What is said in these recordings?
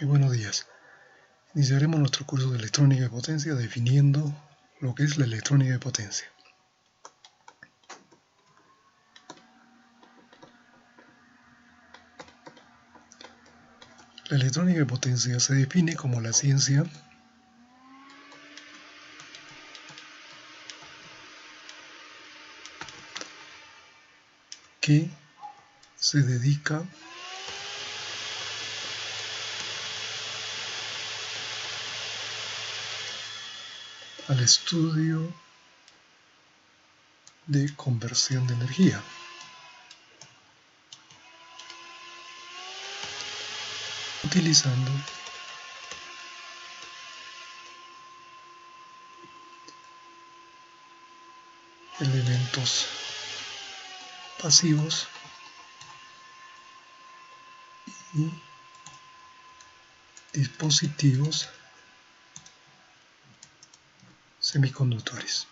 Muy buenos días. Iniciaremos nuestro curso de electrónica de potencia definiendo lo que es la electrónica de potencia. La electrónica de potencia se define como la ciencia que se dedica al estudio de conversión de energía. Utilizando elementos pasivos y dispositivos semiconductores.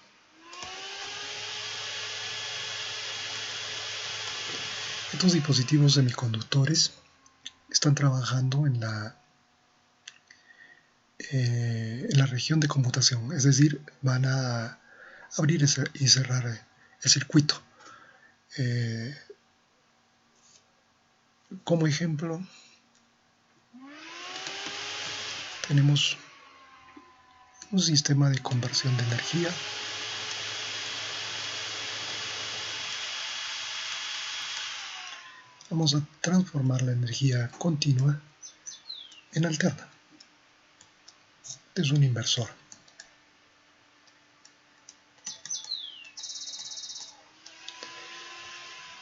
Estos dispositivos semiconductores están trabajando en la región de computación, es decir, van a abrir y cerrar el circuito. Como ejemplo, tenemos un sistema de conversión de energía vamos a transformar la energía continua en alterna. Este es un inversor.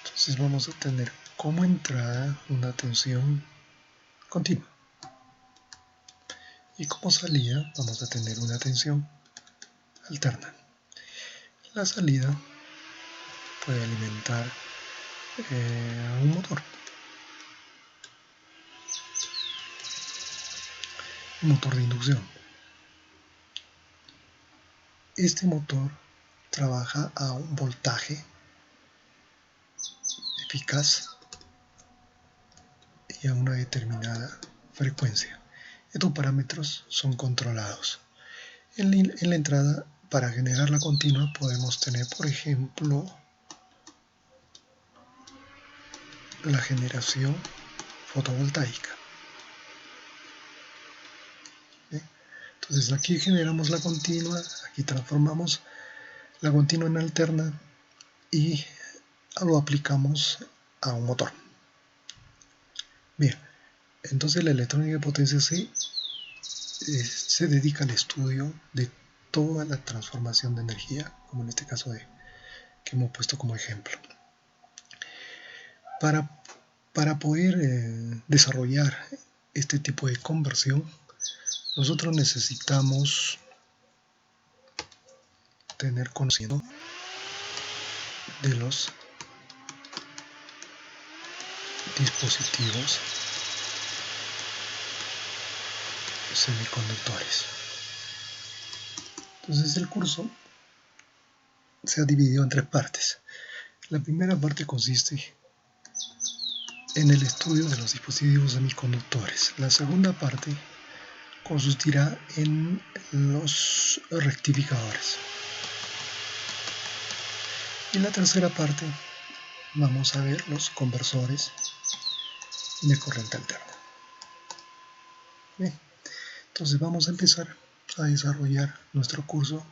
Entonces vamos a tener como entrada una tensión continua. Y como salida vamos a tener una tensión alterna. La salida puede alimentar un motor de inducción. Este motor trabaja a un voltaje eficaz y a una determinada frecuencia. Estos parámetros son controlados. En la entrada, para generar la continua, podemos tener, por ejemplo, la generación fotovoltaica. Entonces aquí generamos la continua, aquí transformamos la continua en alterna y lo aplicamos a un motor. Bien, entonces la electrónica de potencia se dedica al estudio de toda la transformación de energía, como en este caso que hemos puesto como ejemplo. Para poder desarrollar este tipo de conversión, nosotros necesitamos tener conocimiento de los dispositivos semiconductores. Entonces el curso se ha dividido en tres partes. La primera parte consiste en el estudio de los dispositivos semiconductores. La segunda parte consistirá en los rectificadores. Y la tercera parte vamos a ver los conversores de corriente alterna. Bien, entonces vamos a empezar a desarrollar nuestro curso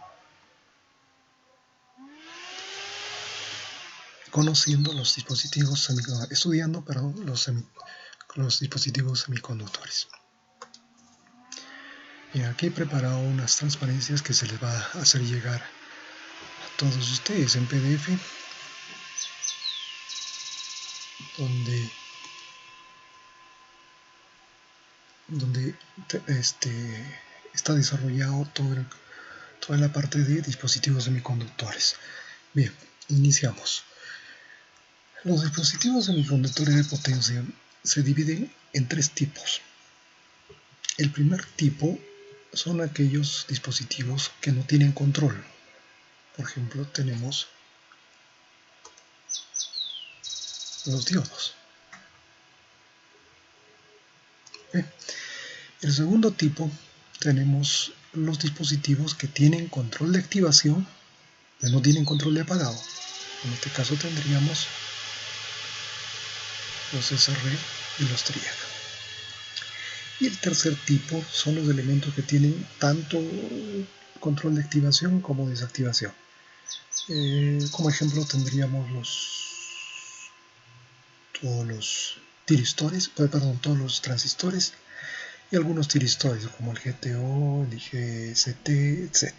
conociendo los dispositivos estudiando los dispositivos semiconductores. Bien, aquí he preparado unas transparencias que se les va a hacer llegar a todos ustedes en PDF, donde está desarrollado toda la parte de dispositivos semiconductores. Bien, iniciamos. Los dispositivos semiconductores de potencia se dividen en tres tipos. El primer tipo son aquellos dispositivos que no tienen control. Por ejemplo, tenemos los diodos. El segundo tipo, tenemos los dispositivos que tienen control de activación, pero no tienen control de apagado. En este caso tendríamos los SR y los TRIAC. Y el tercer tipo son los elementos que tienen tanto control de activación como desactivación. Como ejemplo tendríamos todos los transistores y algunos tiristores como el GTO, el IGST, etc.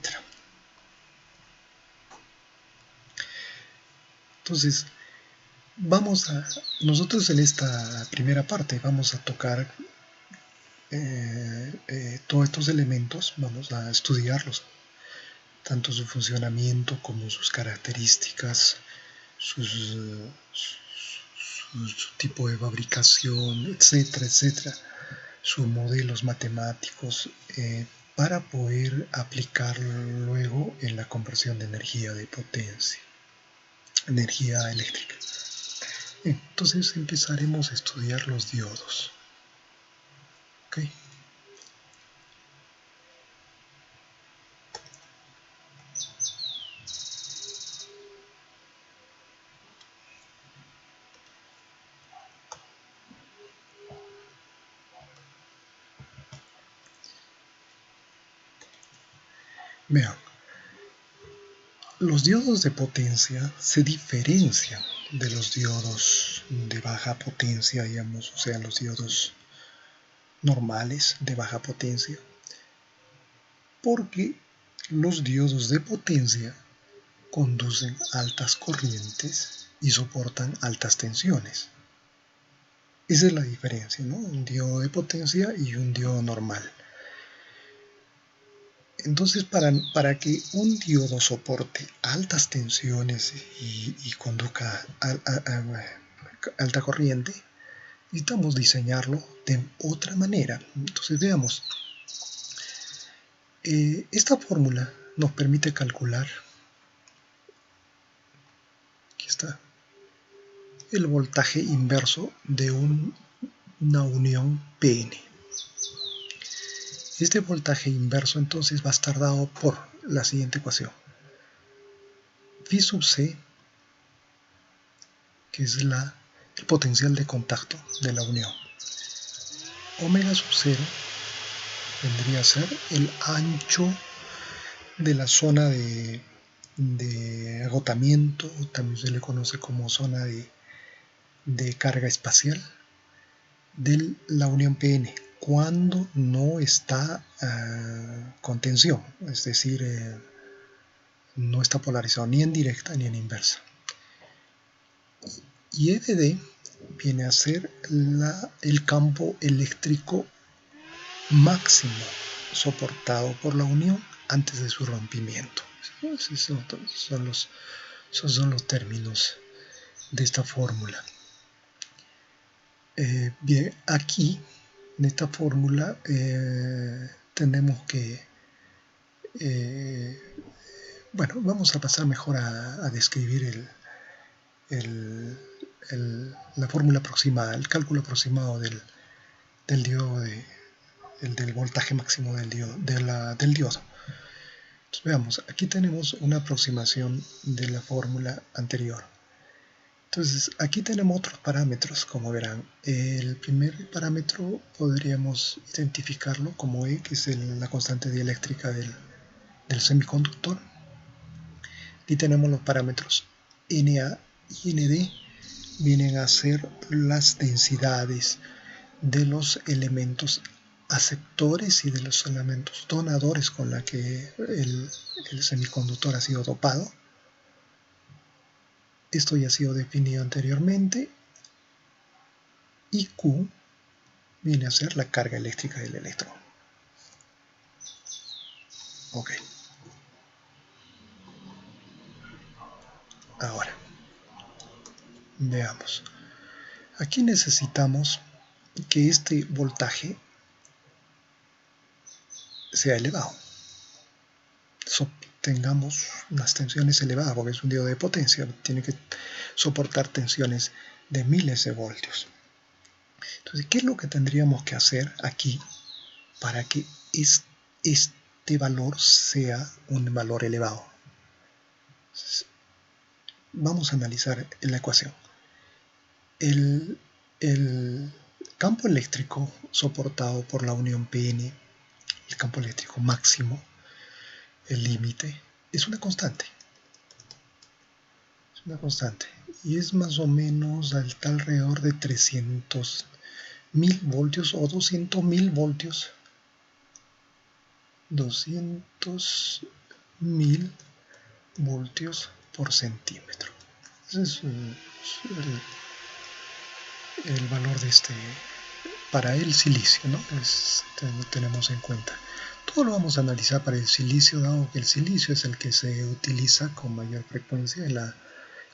Entonces, nosotros en esta primera parte vamos a tocar todos estos elementos, vamos a estudiarlos, tanto su funcionamiento como sus características, su tipo de fabricación, etcétera, etcétera, sus modelos matemáticos, para poder aplicarlo luego en la conversión de energía de potencia, energía eléctrica. Entonces empezaremos a estudiar los diodos. ¿Okay? Vean, los diodos de potencia se diferencian de los diodos de baja potencia, digamos, o sea, los diodos normales de baja potencia, porque los diodos de potencia conducen altas corrientes y soportan altas tensiones. Esa es la diferencia, ¿no? Un diodo de potencia y un diodo normal. Entonces, para que un diodo soporte altas tensiones y conduzca alta corriente, necesitamos diseñarlo de otra manera. Entonces, veamos. Esta fórmula nos permite calcular, aquí está, el voltaje inverso de una unión PN. Este voltaje inverso entonces va a estar dado por la siguiente ecuación. Phi sub C, que es el potencial de contacto de la unión. Omega sub 0 vendría a ser el ancho de la zona de agotamiento, también se le conoce como zona de carga espacial de la unión PN, cuando no está con tensión, es decir, no está polarizado ni en directa ni en inversa. Y EDD viene a ser el campo eléctrico máximo soportado por la unión antes de su rompimiento. Esos son los términos de esta fórmula. Bien, aquí en esta fórmula tenemos que bueno, vamos a pasar mejor a describir la fórmula aproximada, el cálculo aproximado del diodo, del voltaje máximo del diodo. Entonces, veamos, aquí tenemos una aproximación de la fórmula anterior. Entonces, aquí tenemos otros parámetros, como verán. El primer parámetro podríamos identificarlo como E, que es la constante dieléctrica del semiconductor. Aquí tenemos los parámetros Na y Nd, vienen a ser las densidades de los elementos aceptores y de los elementos donadores con la que el semiconductor ha sido dopado. Esto ya ha sido definido anteriormente. Y Q viene a ser la carga eléctrica del electrón. Ok. Ahora, veamos. Aquí necesitamos que este voltaje sea elevado. Tengamos unas tensiones elevadas, porque es un diodo de potencia, tiene que soportar tensiones de miles de voltios. Entonces, ¿qué es lo que tendríamos que hacer aquí para que este valor sea un valor elevado. Vamos a analizar la ecuación. El campo eléctrico soportado por la unión Pn, el campo eléctrico máximo, el límite, es una constante. Es una constante. Y es más o menos alrededor de 300.000 voltios o 200.000 voltios. 200.000 voltios por centímetro. Ese es el valor de para el silicio, ¿no? Lo tenemos en cuenta. Todo lo vamos a analizar para el silicio, dado que el silicio es el que se utiliza con mayor frecuencia en la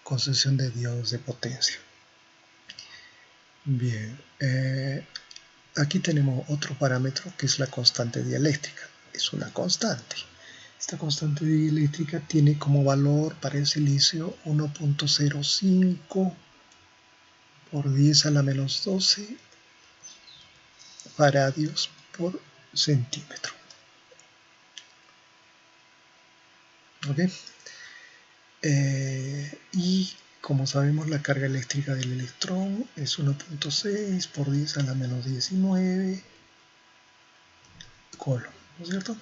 construcción de diodos de potencia. Bien, aquí tenemos otro parámetro que es la constante dieléctrica. Es una constante. Esta constante dieléctrica tiene como valor para el silicio 1.05 por 10 a la menos 12 faradios por centímetro. ¿Ok? Y como sabemos, la carga eléctrica del electrón es 1.6 por 10 a la menos 19 coulomb, ¿no es cierto?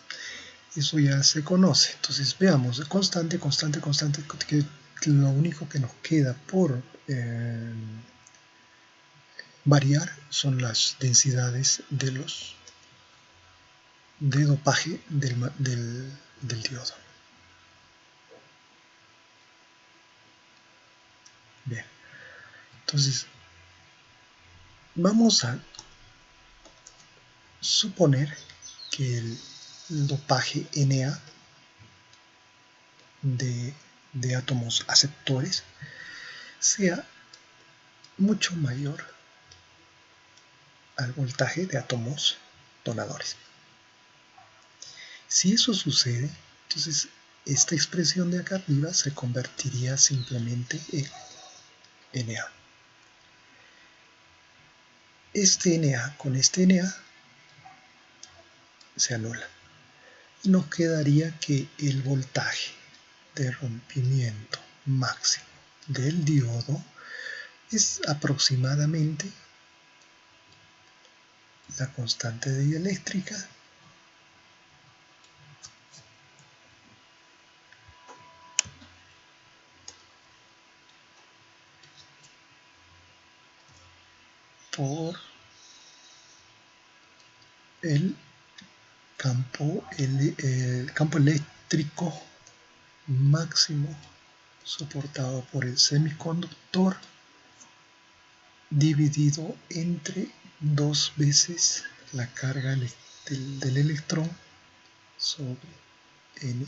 Eso ya se conoce. Entonces veamos, constante, que lo único que nos queda por variar son las densidades de dopaje del diodo. Bien, entonces vamos a suponer que el dopaje Na de átomos aceptores sea mucho mayor al voltaje de átomos donadores. Si eso sucede, entonces esta expresión de acá arriba se convertiría simplemente en Na. Este Na con este Na se anula. Y nos quedaría que el voltaje de rompimiento máximo del diodo es aproximadamente la constante dieléctrica por el campo eléctrico máximo soportado por el semiconductor dividido entre 2 veces la carga del electrón sobre Na.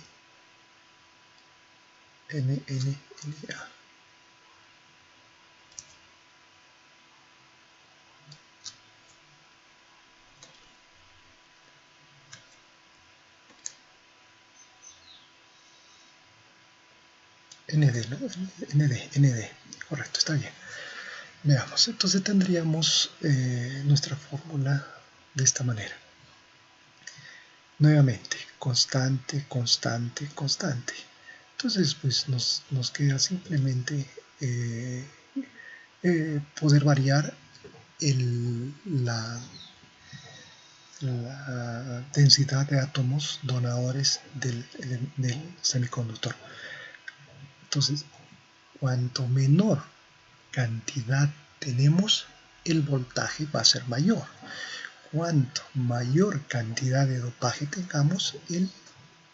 ND, ¿no? ND, correcto, está bien. Veamos, entonces tendríamos nuestra fórmula de esta manera. Nuevamente, constante. Entonces, pues nos queda simplemente poder variar la densidad de átomos donadores del semiconductor. Entonces, cuanto menor cantidad tenemos, el voltaje va a ser mayor. Cuanto mayor cantidad de dopaje tengamos, el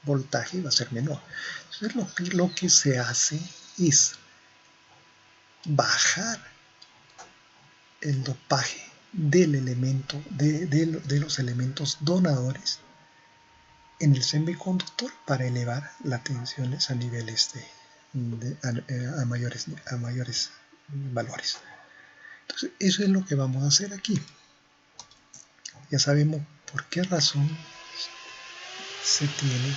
voltaje va a ser menor. Entonces lo que se hace es bajar el dopaje del elemento, de los elementos donadores en el semiconductor para elevar las tensiones a niveles a mayores valores. Entonces, eso es lo que vamos a hacer aquí. Ya sabemos por qué razón se tiene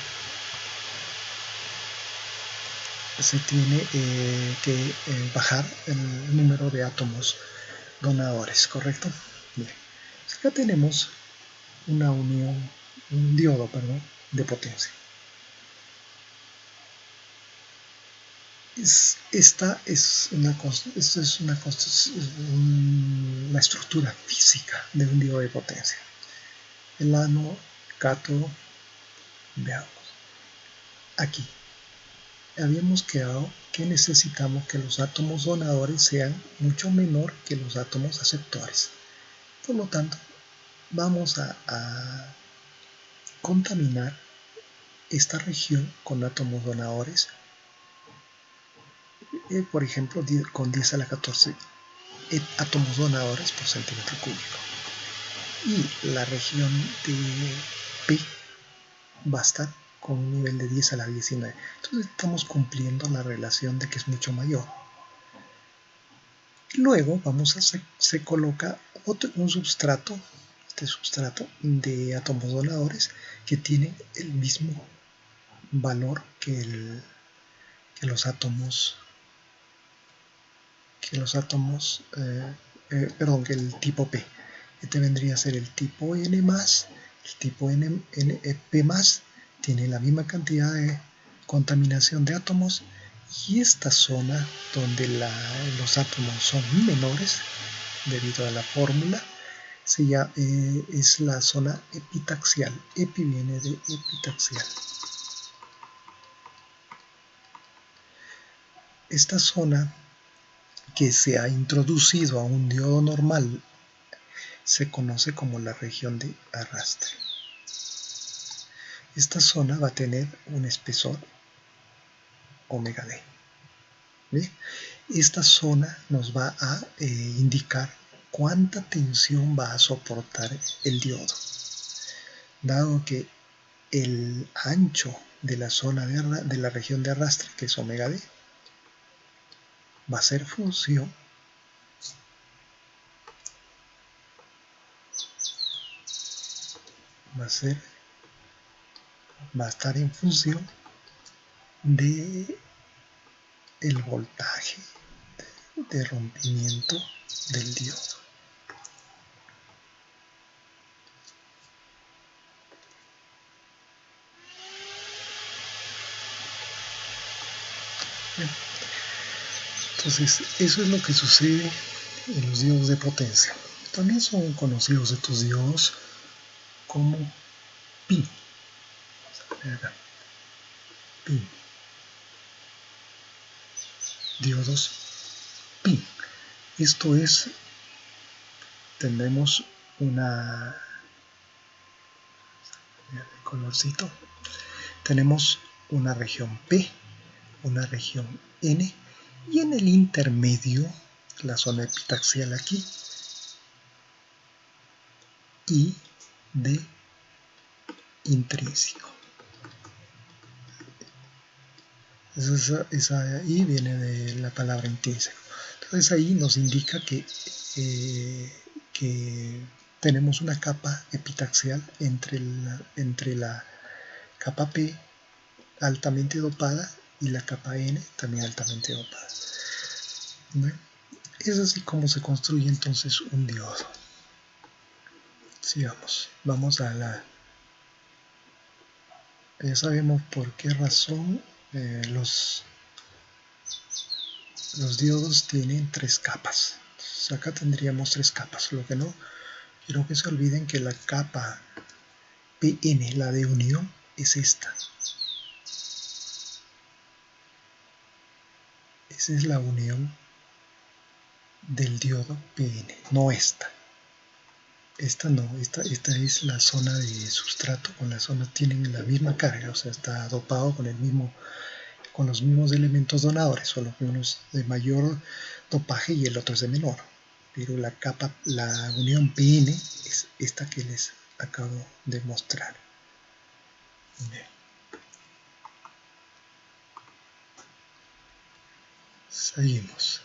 que bajar el número de átomos donadores, ¿correcto? Bien. Acá tenemos un diodo, perdón, de potencia. Esta es una estructura física de un diodo de potencia. El ánodo, cátodo, veamos. Aquí habíamos quedado que necesitamos que los átomos donadores sean mucho menor que los átomos aceptores. Por lo tanto, vamos a contaminar esta región con átomos donadores, por ejemplo, con 10 a la 14 átomos donadores por centímetro cúbico. Y la región de P va a estar con un nivel de 10 a la 19. Entonces estamos cumpliendo la relación de que es mucho mayor. Luego se coloca un substrato, este substrato de átomos donadores que tiene el mismo valor que los átomos, que el tipo P. Este vendría a ser el tipo N+, el tipo P+, tiene la misma cantidad de contaminación de átomos, y esta zona donde los átomos son menores, debido a la fórmula, es la zona epitaxial. Epi viene de epitaxial. Esta zona que se ha introducido a un diodo normal se conoce como la región de arrastre. Esta zona va a tener un espesor omega D. ¿Bien? Esta zona nos va a indicar cuánta tensión va a soportar el diodo. Dado que el ancho de la zona de la región de arrastre, que es omega D, va a ser función va a estar en función de el voltaje de rompimiento del diodo. Bien. Entonces, eso es lo que sucede en los diodos de potencia. También son conocidos estos diodos como PIN. PIN. Diodos PIN. Esto es, tendremos una colorcito. Tenemos una región P, una región N, y en el intermedio, la zona epitaxial aquí, y D intrínseco. Esa I viene de la palabra intrínseco. Entonces ahí nos indica que tenemos una capa epitaxial entre la capa P altamente dopada y la capa N también altamente dopada. ¿Ven? Es así como se construye entonces un diodo. Sigamos. Vamos a ya sabemos por qué razón los diodos tienen 3 capas. Entonces acá tendríamos 3 capas. Lo que no quiero que se olviden que la capa PN, la de unión, es esta. Esa es la unión del diodo PN, no esta. Esta no, esta es la zona de sustrato, con la zona tienen la misma carga, o sea, está dopado con los mismos elementos donadores, solo que uno es de mayor dopaje y el otro es de menor. Pero la unión PN es esta que les acabo de mostrar. Bien. Seguimos.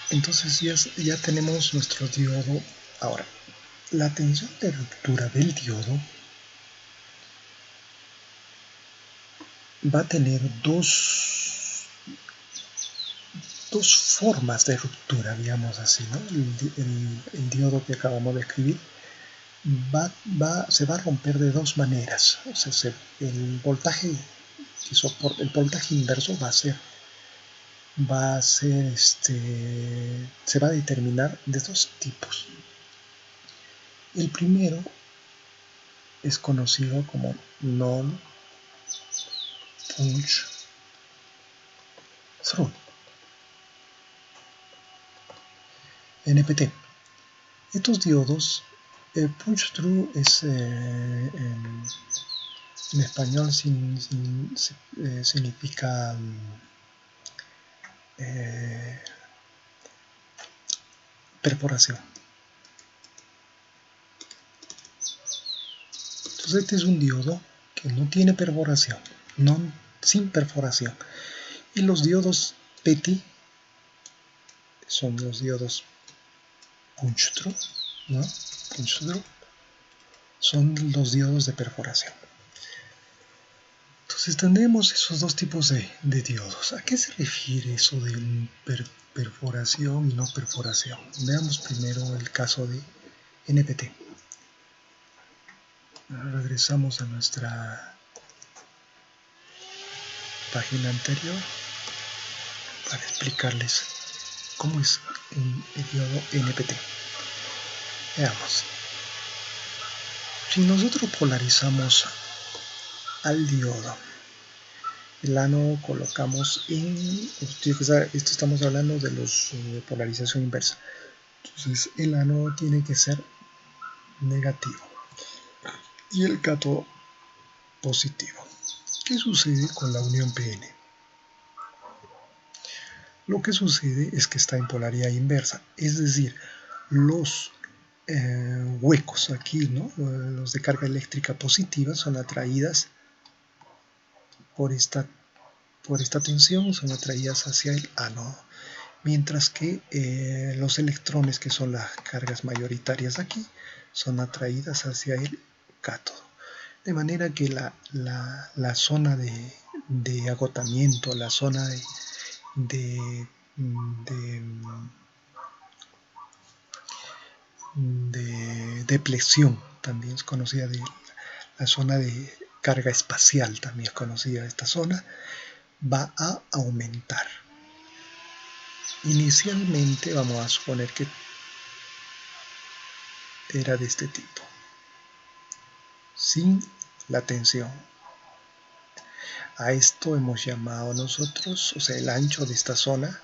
Entonces ya tenemos nuestro diodo. Ahora, la tensión de ruptura del diodo va a tener dos formas de ruptura, digamos así, ¿no? El diodo que acabamos de escribir se va a romper de dos maneras. O sea, el voltaje que soporta, el voltaje inverso se va a determinar de dos tipos. El primero es conocido como non-punch through, NPT. Estos diodos, punch through es en español significa perforación. Entonces este es un diodo que no tiene perforación, sin perforación. Y los diodos PETI son los diodos punch through, ¿no? Punch through son los diodos de perforación. Entonces tendremos esos dos tipos de diodos. ¿A qué se refiere eso de perforación y no perforación? Veamos primero el caso de NPT. Regresamos a nuestra página anterior para explicarles cómo es el diodo NPT. Veamos. Si nosotros polarizamos al diodo, el ánodo colocamos esto estamos hablando de los polarización inversa. Entonces el ánodo tiene que ser negativo y el cátodo positivo. ¿Qué sucede con la unión PN? Lo que sucede es que está en polaridad inversa, es decir, los huecos aquí, ¿no? Los de carga eléctrica positiva son atraídas por esta tensión, son atraídas hacia el ánodo, mientras que los electrones, que son las cargas mayoritarias aquí, son atraídas hacia el cátodo. De manera que la zona de agotamiento, la zona de depleción, también es conocida, la zona de carga espacial, también es conocida esta zona, va a aumentar. Inicialmente vamos a suponer que era de este tipo, sin la tensión. A esto hemos llamado nosotros, o sea, el ancho de esta zona,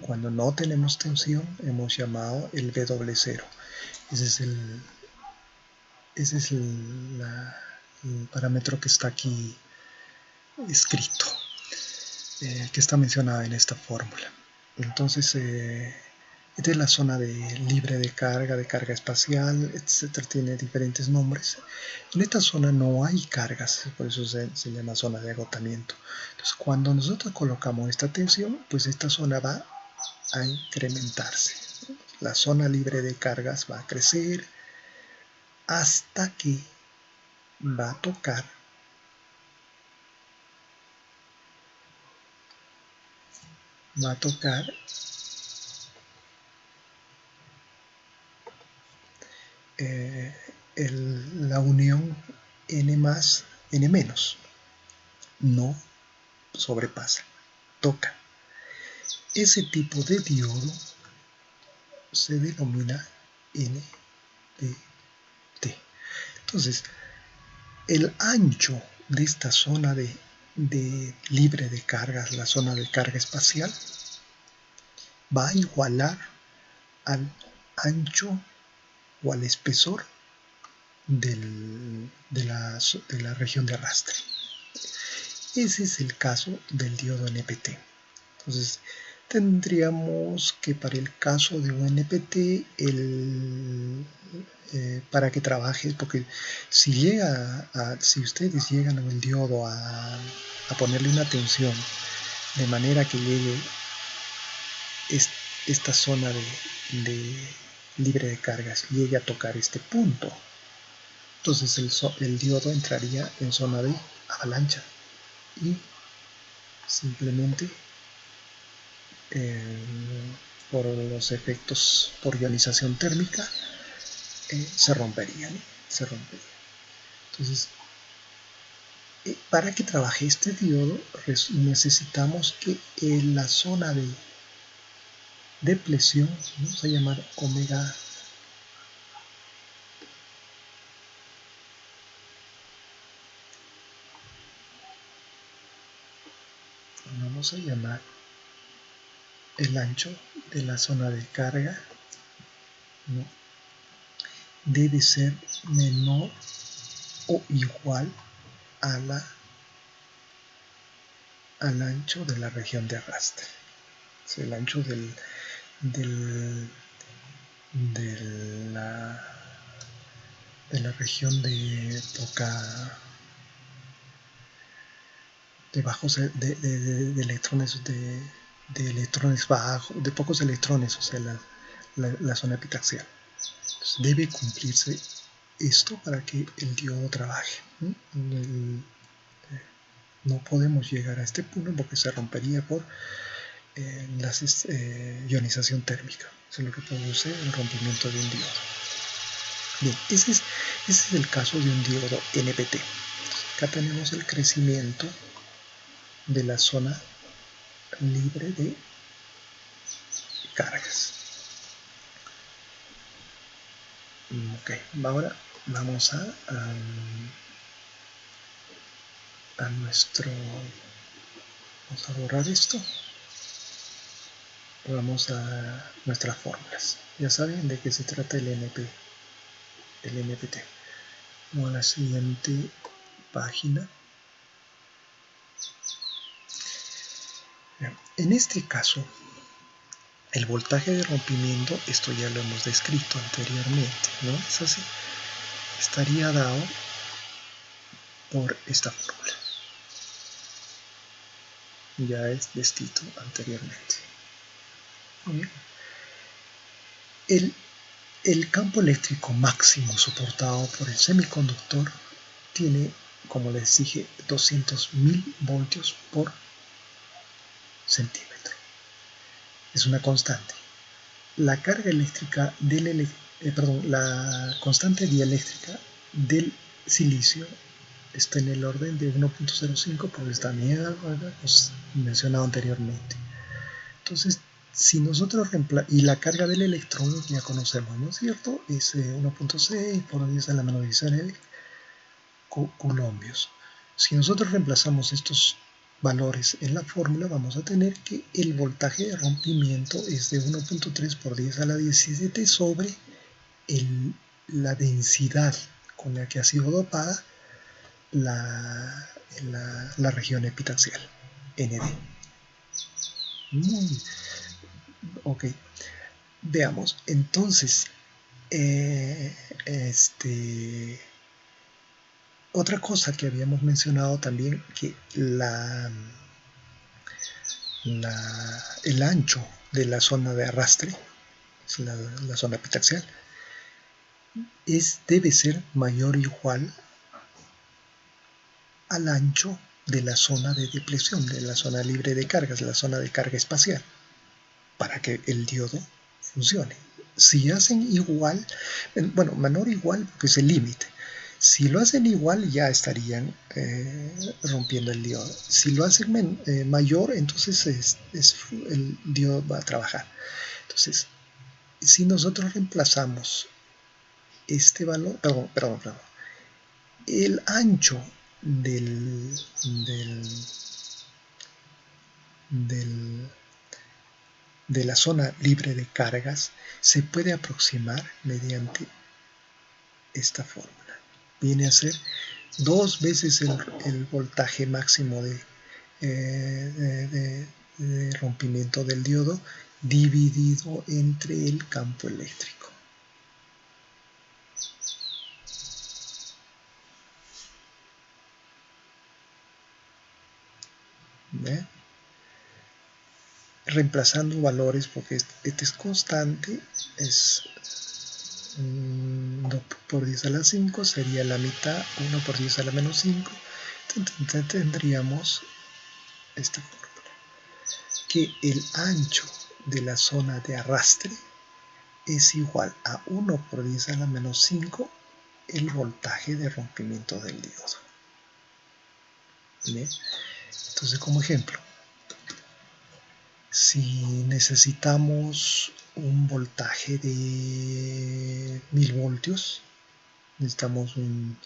cuando no tenemos tensión, hemos llamado el W0. Ese es el parámetro que está aquí escrito, que está mencionado en esta fórmula. Entonces, esta es la zona libre de carga espacial, etcétera, tiene diferentes nombres. En esta zona no hay cargas, por eso se llama zona de agotamiento. Entonces, cuando nosotros colocamos esta tensión, pues esta zona va a incrementarse. La zona libre de cargas va a crecer hasta que va a tocar la unión N más, N menos. No sobrepasa, toca. Ese tipo de diodo se denomina NPT. Entonces, el ancho de esta zona de libre de cargas, la zona de carga espacial, va a igualar al ancho o al espesor de la región de arrastre. Ese es el caso del diodo NPT. Entonces, tendríamos que, para el caso de un NPT, para que trabaje, porque si ustedes llegan al diodo a ponerle una tensión de manera que llegue esta zona de libre de cargas, llegue a tocar este punto, entonces el diodo entraría en zona de avalancha. y simplemente por los efectos por ionización térmica se rompería. Entonces, para que trabaje este diodo necesitamos que en la zona de depleción, vamos a llamar omega, vamos a llamar el ancho de la zona de carga, ¿no?, debe ser menor o igual al ancho de la región de arrastre. O sea, el ancho de la región de bajos de electrones, de electrones bajos, de pocos electrones, o sea, la zona epitaxial. Entonces, debe cumplirse esto para que el diodo trabaje. No podemos llegar a este punto porque se rompería por la ionización térmica. Eso es lo que produce el rompimiento de un diodo. Bien, ese es el caso de un diodo NPT. Acá tenemos el crecimiento de la zona libre de cargas. Ok, ahora vamos a nuestro... Vamos a borrar esto. Vamos a nuestras fórmulas. Ya saben de qué se trata el NPT. Vamos a la siguiente página. En este caso, el voltaje de rompimiento, esto ya lo hemos descrito anteriormente, ¿no? Es así. Estaría dado por esta fórmula. Ya es descrito anteriormente. El campo eléctrico máximo soportado por el semiconductor tiene, como les dije, 200.000 voltios por centímetro. Es una constante. La carga eléctrica la constante dieléctrica del silicio está en el orden de 1.05 por esta mierda mencionado anteriormente. Entonces, si nosotros y la carga del electrón ya conocemos, ¿no es cierto? Es 1.6 por 10 a la menos 19 coulombios. Si nosotros reemplazamos estos valores en la fórmula, vamos a tener que el voltaje de rompimiento es de 1.3 por 10 a la 17 sobre la densidad con la que ha sido dopada la región epitaxial, ND. Ok, veamos. Entonces, otra cosa que habíamos mencionado también, que el ancho de la zona de arrastre, la zona epitaxial, debe ser mayor o igual al ancho de la zona de depleción, de la zona libre de cargas, la zona de carga espacial, para que el diodo funcione. Si hacen igual, bueno, menor o igual porque es el límite. Si lo hacen igual, ya estarían rompiendo el diodo. Si lo hacen mayor, entonces el diodo va a trabajar. Entonces, si nosotros reemplazamos este valor, perdón, el ancho de la zona libre de cargas se puede aproximar mediante esta fórmula. Viene a ser 2 veces el voltaje máximo de rompimiento del diodo dividido entre el campo eléctrico. ¿Ve? Reemplazando valores, porque este es constante, es 2 por 10 a la 5, sería la mitad, 1 por 10 a la menos 5, tendríamos esta fórmula, que el ancho de la zona de arrastre es igual a 1 por 10 a la menos 5 el voltaje de rompimiento del diodo. ¿Bien? Entonces, como ejemplo, si necesitamos un voltaje de 1000 voltios, necesitamos un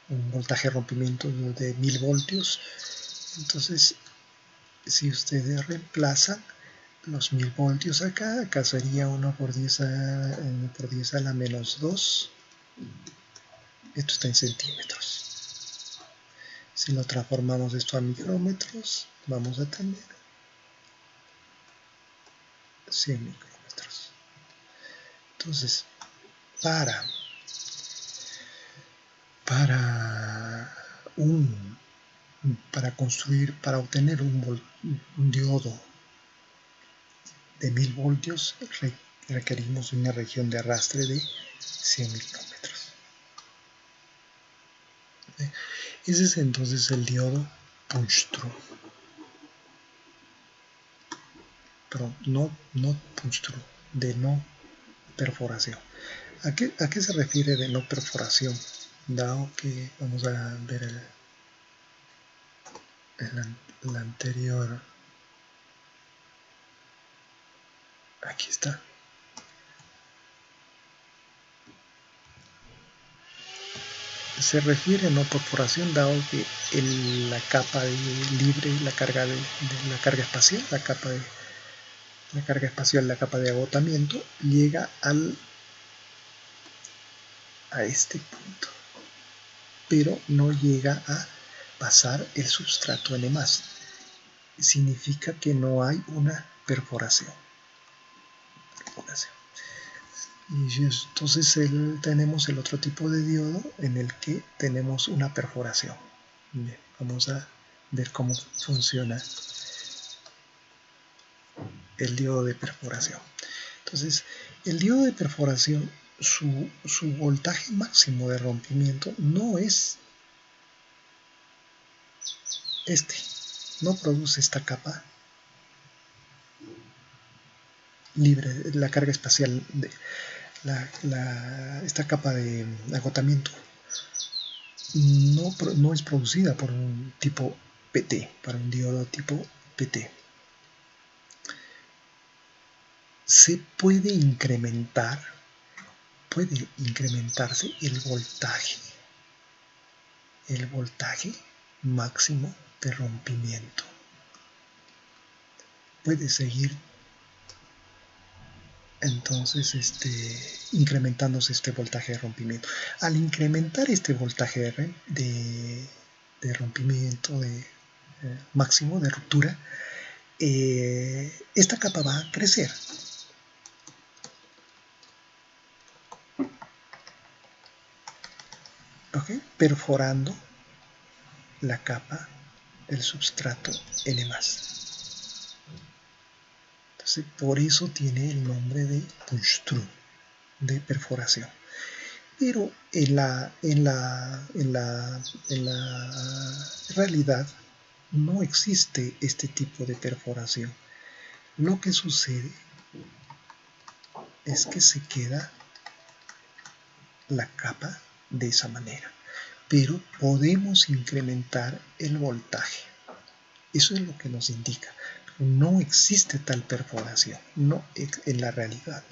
voltaje de rompimiento de 1000 voltios, entonces si ustedes reemplazan los 1000 voltios acá sería 1 por 10 a la menos 2. Esto está en centímetros. Si lo transformamos esto a micrómetros, vamos a tener 100 micrómetros. Entonces, para obtener un diodo de 1000 voltios requerimos una región de arrastre de 100 micrómetros. Ese es entonces el diodo Punch-Through. Pero no Punch-Through, de no perforación. ¿A qué se refiere de no perforación? Dado que vamos a ver el anterior. Aquí está. Se refiere a no perforación dado que la capa libre, la carga espacial, la capa de agotamiento llega a este punto, pero no llega a pasar el substrato N+. Significa que no hay una perforación. Y entonces tenemos el otro tipo de diodo en el que tenemos una perforación. Bien, vamos a ver cómo funciona el diodo de perforación. Entonces, el diodo de perforación, su voltaje máximo de rompimiento no es no produce esta capa libre, la carga espacial, esta capa de agotamiento no es producida por un tipo PT, para un diodo tipo PT. Se puede incrementarse el voltaje máximo de rompimiento. Puede seguir entonces incrementándose este voltaje de rompimiento. Al incrementar este voltaje de rompimiento máximo de ruptura, esta capa va a crecer. ¿Okay? Perforando la capa del substrato N+. Entonces, por eso tiene el nombre de Punch-Through, de perforación. Pero en la realidad no existe este tipo de perforación. Lo que sucede es que se queda la capa de esa manera, pero podemos incrementar el voltaje. Eso es lo que nos indica. No existe tal perforación, no en la realidad.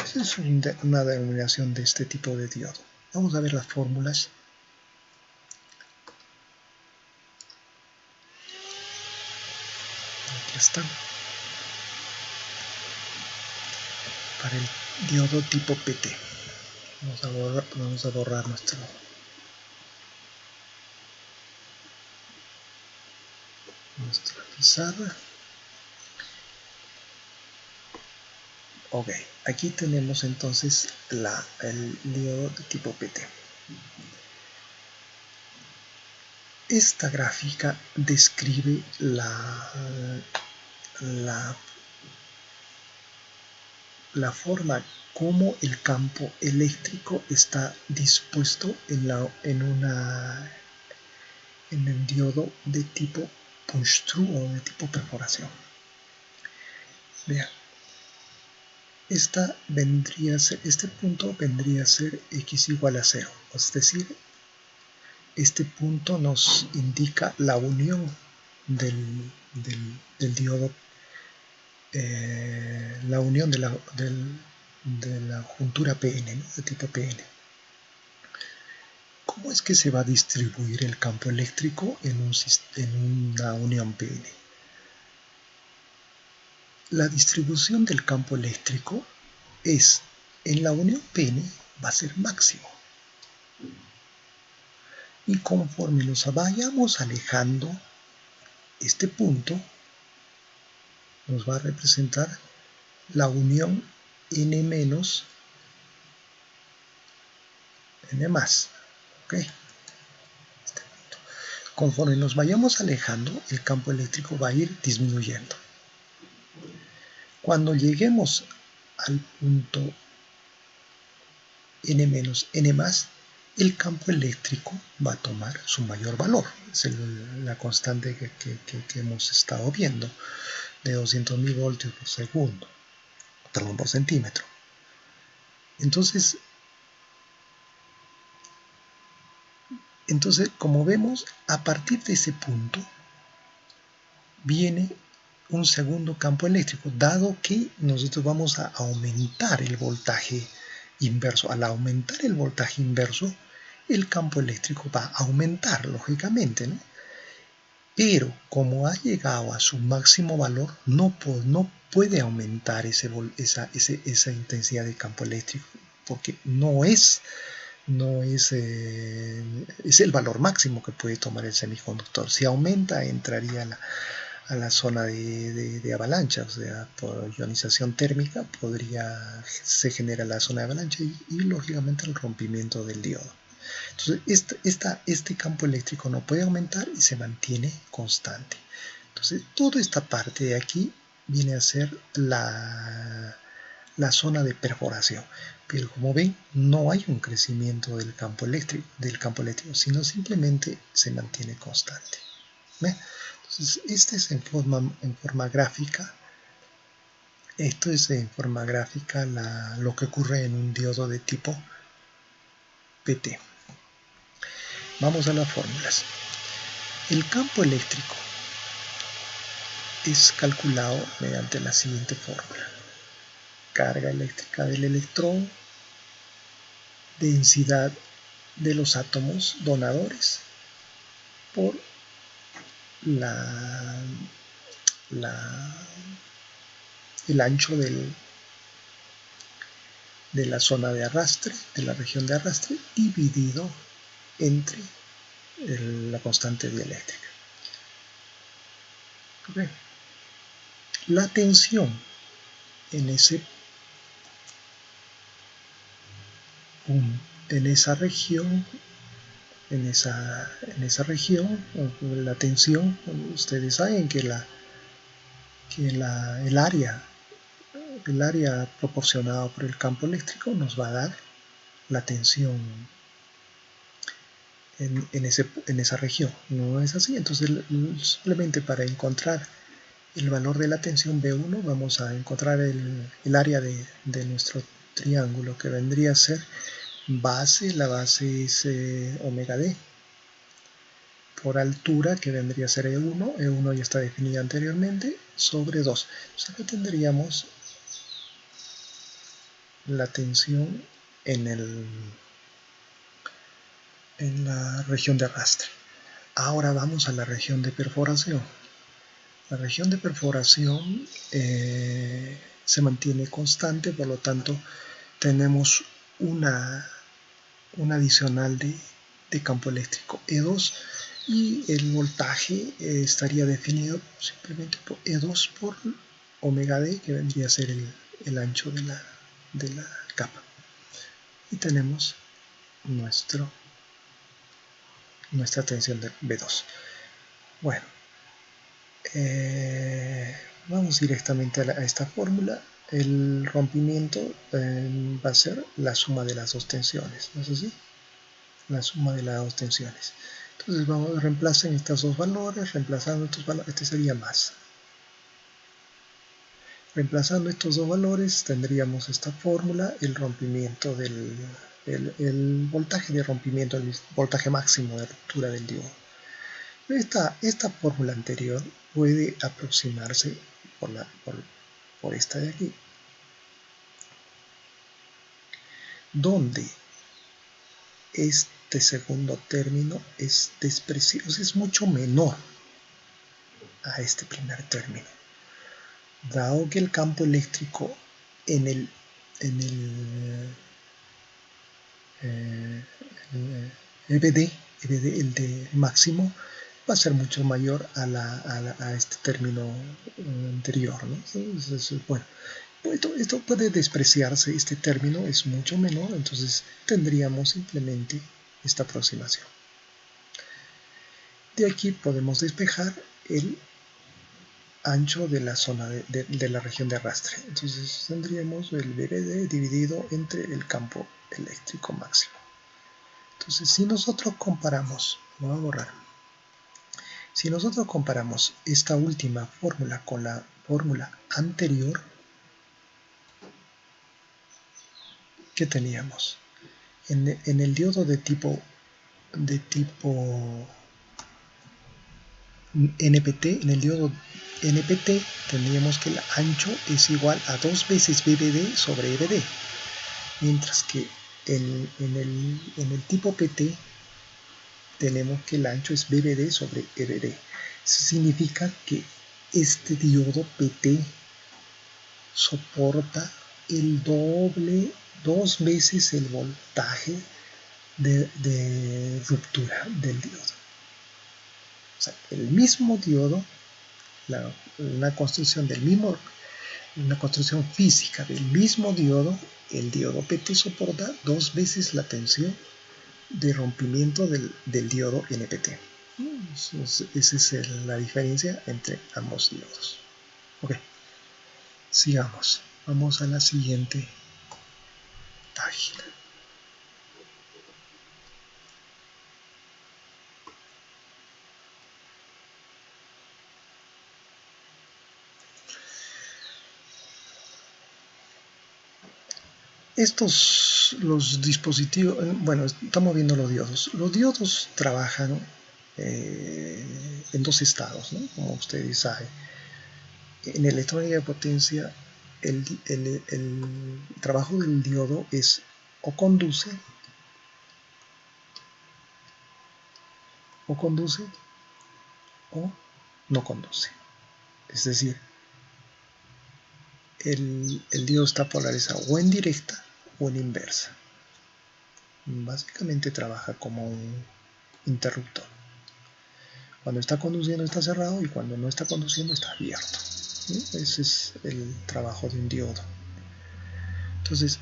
Esa es una denominación de este tipo de diodo. Vamos a ver las fórmulas. Aquí están. Para el diodo tipo PT. Vamos a borrar nuestra pizarra. Ok, aquí tenemos entonces el diodo de tipo PT. Esta gráfica describe la forma como el campo eléctrico está dispuesto en en el diodo de tipo punch-through o de tipo perforación. Vean, este punto vendría a ser x igual a 0, es decir, este punto nos indica la unión del diodo, la unión de la juntura PN, ¿no? De tipo PN. ¿Cómo es que se va a distribuir el campo eléctrico en una unión PN? La distribución del campo eléctrico es, en la unión PN va a ser máximo. Y conforme nos vayamos alejando, este punto nos va a representar la unión N menos N más. ¿Okay? Conforme nos vayamos alejando, el campo eléctrico va a ir disminuyendo. Cuando lleguemos al punto N menos N más, el campo eléctrico va a tomar su mayor valor. Es la constante que hemos estado viendo, de 200.000 voltios por segundo, perdón, por centímetro. Entonces, como vemos, a partir de ese punto viene un segundo campo eléctrico, dado que nosotros vamos a aumentar el voltaje inverso. Al aumentar el voltaje inverso, el campo eléctrico va a aumentar, lógicamente, ¿no? Pero como ha llegado a su máximo valor, no puede aumentar esa intensidad de campo eléctrico, porque es el valor máximo que puede tomar el semiconductor. Si aumenta, entraría a la zona de avalancha, o sea, por ionización térmica se genera la zona de avalancha y lógicamente el rompimiento del diodo. Entonces este campo eléctrico no puede aumentar y se mantiene constante. Entonces toda esta parte de aquí viene a ser la zona de perforación. Pero como ven, no hay un crecimiento del campo eléctrico, sino simplemente se mantiene constante. ¿Ve? Entonces, este es en forma gráfica. Esto es en forma gráfica lo que ocurre en un diodo de tipo PT. Vamos a las fórmulas. El campo eléctrico es calculado mediante la siguiente fórmula. Carga eléctrica del electrón, densidad de los átomos donadores por el ancho de la zona de arrastre, de la región de arrastre, dividido entre la constante dieléctrica. Okay. La tensión en esa región, la tensión, ustedes saben que el área proporcionada por el campo eléctrico nos va a dar la tensión en esa región. ¿No es así? Entonces, simplemente para encontrar el valor de la tensión B1 vamos a encontrar el área de nuestro triángulo, que vendría a ser la base es omega D, por altura, que vendría a ser E1 ya está definida anteriormente, sobre 2. Entonces acá tendríamos la tensión en la región de arrastre. Ahora vamos a la región de perforación. La región de perforación se mantiene constante, por lo tanto tenemos una adicional de campo eléctrico E2, y el voltaje estaría definido simplemente por E2 por omega D, que vendría a ser el ancho de la capa. Y tenemos nuestra tensión de B2. Bueno, vamos directamente a esta fórmula. El rompimiento va a ser la suma de las dos tensiones, ¿no es así? La suma de las dos tensiones. Entonces vamos a reemplazar estos dos valores, reemplazando estos valores, este sería más. Reemplazando estos dos valores tendríamos esta fórmula, el rompimiento el voltaje de rompimiento, el voltaje máximo de ruptura del diodo. Esta fórmula anterior puede aproximarse por esta de aquí, donde este segundo término es despreciable, es mucho menor a este primer término, dado que el campo eléctrico en el EBD, el de máximo, va a ser mucho mayor a este término anterior, ¿no? Entonces, bueno, esto puede despreciarse, este término es mucho menor, entonces tendríamos simplemente esta aproximación. De aquí podemos despejar el ancho de la zona de la región de arrastre. Entonces tendríamos el BBD dividido entre el campo eléctrico máximo. Entonces si nosotros comparamos, voy a borrar, si nosotros comparamos esta última fórmula con la fórmula anterior, ¿qué teníamos? En el diodo de tipo NPT, en el diodo NPT tendríamos que el ancho es igual a 2 veces BBD sobre EBD, mientras que en el tipo PT tenemos que el ancho es BBD sobre EBD. Eso significa que este diodo PT soporta el doble, 2 veces el voltaje de ruptura del diodo. O sea, el mismo diodo, una construcción física del mismo diodo, el diodo PT soporta 2 veces la tensión de rompimiento del diodo NPT. Esa es la diferencia entre ambos diodos. Ok, sigamos. Vamos a la siguiente página. Los dispositivos, bueno, estamos viendo los diodos. Los diodos trabajan en dos estados, ¿no? Como ustedes saben. En electrónica de potencia, el trabajo del diodo es o conduce o no conduce. Es decir, el diodo está polarizado o en directa o en inversa. Básicamente trabaja como un interruptor. Cuando está conduciendo está cerrado y cuando no está conduciendo está abierto. Ese es el trabajo de un diodo. Entonces,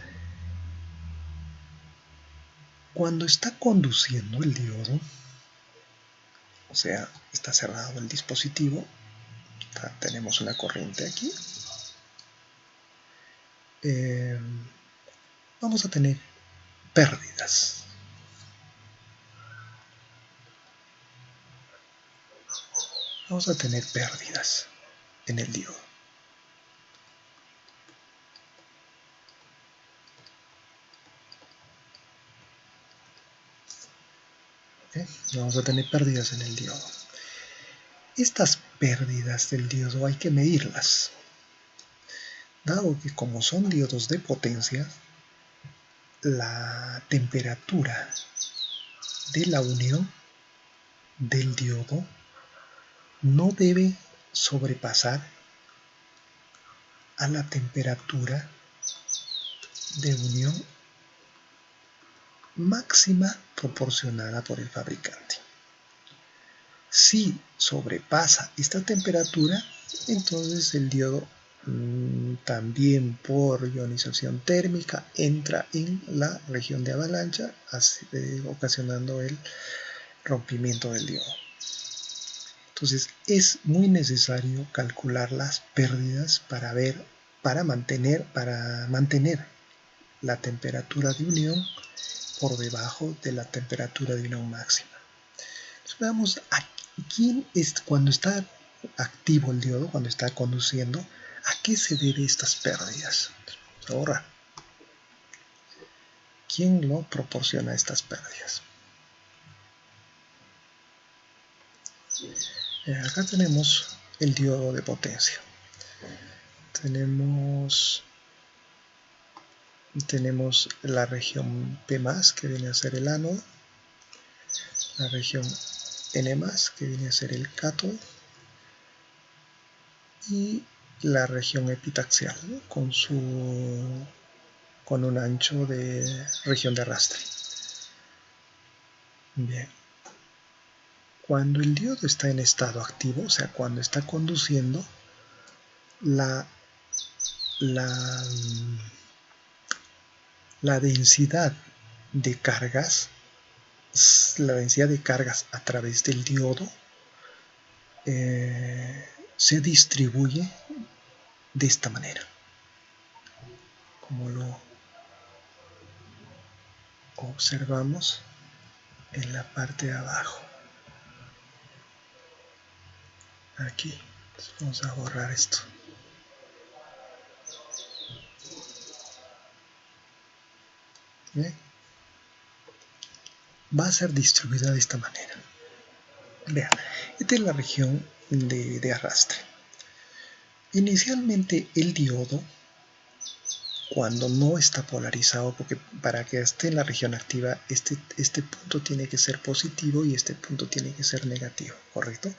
cuando está conduciendo el diodo, o sea, está cerrado el dispositivo, tenemos una corriente aquí, vamos a tener pérdidas. Vamos a tener pérdidas en el diodo. Vamos a tener pérdidas en el diodo. Estas pérdidas del diodo hay que medirlas, dado que como son diodos de potencia, la temperatura de la unión del diodo no debe sobrepasar a la temperatura de unión máxima proporcionada por el fabricante. Si sobrepasa esta temperatura, entonces el diodo también por ionización térmica entra en la región de avalancha, ocasionando el rompimiento del diodo. Entonces es muy necesario calcular las pérdidas para mantener la temperatura de unión por debajo de la temperatura de unión máxima. Veamos aquí cuando está activo el diodo, cuando está conduciendo, ¿a qué se debe estas pérdidas? Vamos a borrar. ¿Quién lo proporciona estas pérdidas? Acá tenemos el diodo de potencia. Tenemos la región P+, que viene a ser el ánodo, la región N+, que viene a ser el cátodo, y la región epitaxial, ¿no? con un ancho de región de arrastre. Bien. Cuando el diodo está en estado activo, o sea, cuando está conduciendo, la densidad de cargas, a través del diodo se distribuye de esta manera, como lo observamos en la parte de abajo. Aquí. Entonces vamos a borrar esto. Bien. Va a ser distribuida de esta manera. Vean, esta es la región de arrastre. Inicialmente el diodo, cuando no está polarizado, porque para que esté en la región activa, este punto tiene que ser positivo y este punto tiene que ser negativo, ¿correcto?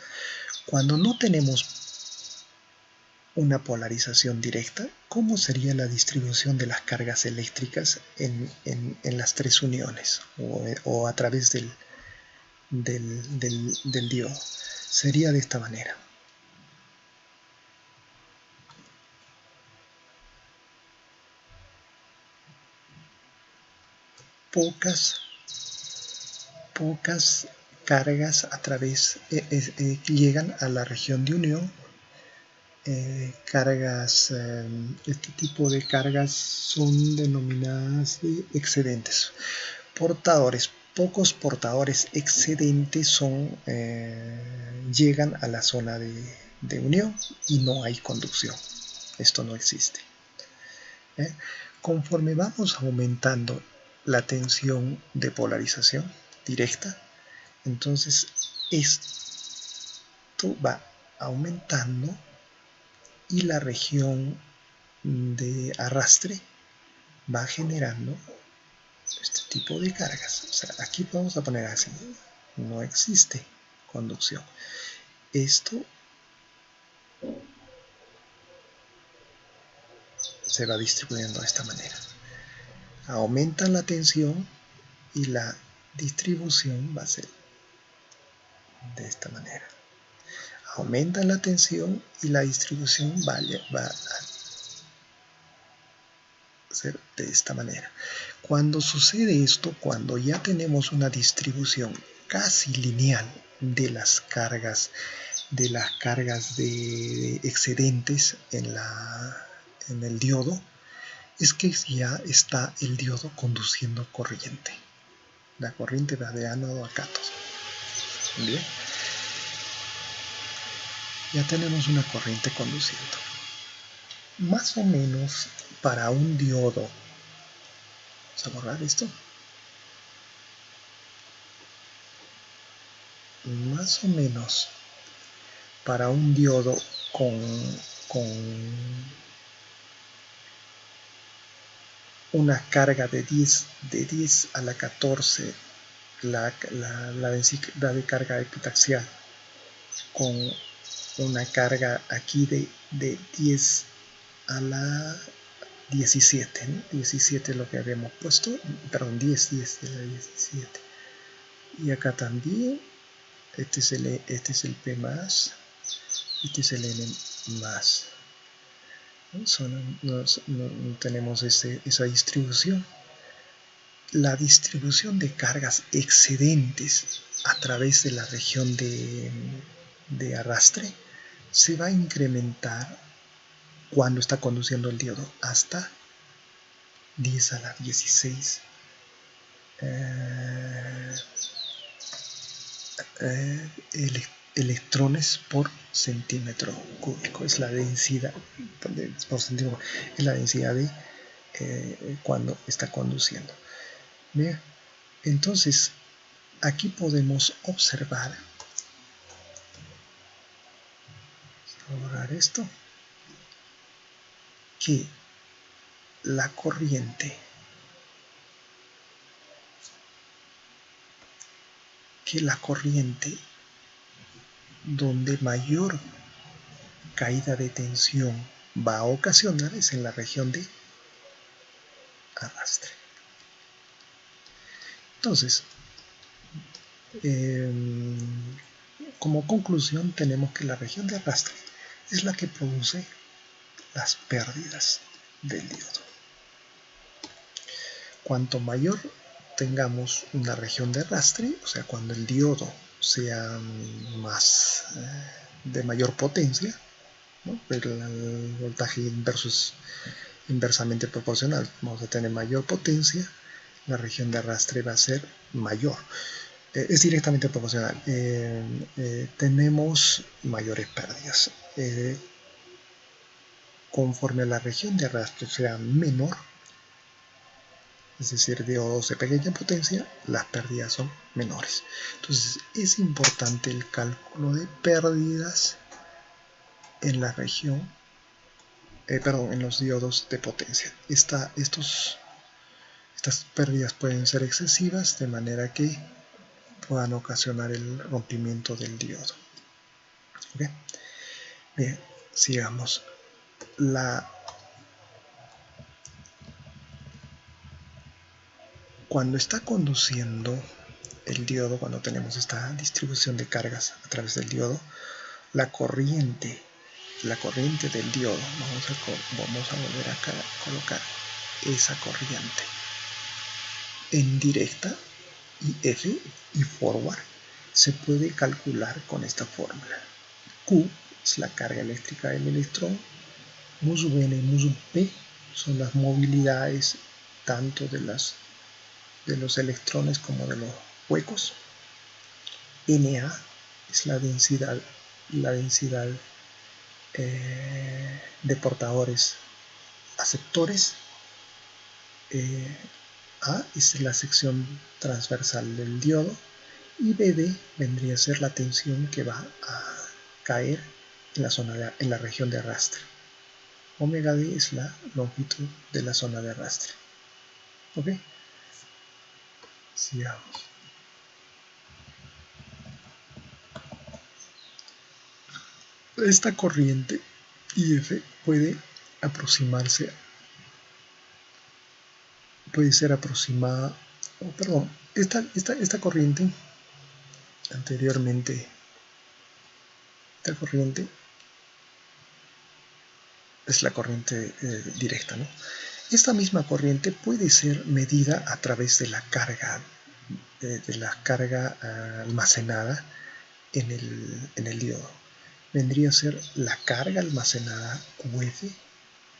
Cuando no tenemos una polarización directa, ¿cómo sería la distribución de las cargas eléctricas en las tres uniones o a través del diodo? Sería de esta manera. Pocas cargas a través llegan a la región de unión. Este tipo de cargas son denominadas excedentes. Portadores, pocos portadores excedentes llegan a la zona de unión y no hay conducción. Esto no existe. Conforme vamos aumentando la tensión de polarización directa, entonces esto va aumentando y la región de arrastre va generando este tipo de cargas. O sea, aquí vamos a poner así, no existe conducción. Esto se va distribuyendo de esta manera. Aumenta la tensión y la distribución va a ser de esta manera. Aumenta la tensión y la distribución va a ser de esta manera. Cuando sucede esto, cuando ya tenemos una distribución casi lineal de las cargas de excedentes en el diodo, es que ya está el diodo conduciendo corriente. La corriente va de ánodo a cátodo. Bien. Ya tenemos una corriente conduciendo. Más o menos para un diodo, vamos a borrar esto. Más o menos para un diodo con una carga de 10 a la 14, la densidad de carga epitaxial, con una carga aquí de 10 a la 17, ¿no? 17 es lo que habíamos puesto, perdón, 10 de la 17. Y acá también, este es el P+, este es el N+. No tenemos esa distribución. La distribución de cargas excedentes a través de la región de arrastre se va a incrementar cuando está conduciendo el diodo hasta 10 a la 16 electrones por centímetro cúbico. Es la densidad por centímetro, es la densidad de cuando está conduciendo. Bien, entonces aquí podemos observar, voy a borrar esto, que la corriente donde mayor caída de tensión va a ocasionar es en la región de arrastre. Entonces, como conclusión tenemos que la región de arrastre es la que produce las pérdidas del diodo. Cuanto mayor tengamos una región de arrastre, o sea, cuando el diodo sea más de mayor potencia, ¿no? El voltaje inverso es inversamente proporcional. Vamos a tener mayor potencia, la región de arrastre va a ser mayor. Es directamente proporcional. Tenemos mayores pérdidas. Conforme la región de arrastre sea menor, es decir, diodos de pequeña potencia, las pérdidas son menores. Entonces es importante el cálculo de pérdidas en la región, en los diodos de potencia. Estas pérdidas pueden ser excesivas, de manera que puedan ocasionar el rompimiento del diodo. ¿Okay? Bien, sigamos. Cuando está conduciendo el diodo, cuando tenemos esta distribución de cargas a través del diodo, la corriente del diodo, vamos a volver acá a colocar esa corriente en directa, IF y forward, se puede calcular con esta fórmula. Q es la carga eléctrica del electrón, mu sub n y mu sub p son las movilidades tanto de los electrones como de los huecos. Na es la densidad de portadores aceptores. A es la sección transversal del diodo y BD vendría a ser la tensión que va a caer en la región de arrastre. Omega D es la longitud de la zona de arrastre. ¿Ok? Sigamos. Esta corriente IF puede ser aproximada, esta corriente anteriormente, esta corriente es la corriente directa, ¿no? Esta misma corriente puede ser medida a través de la carga, almacenada en el diodo. Vendría a ser la carga almacenada QF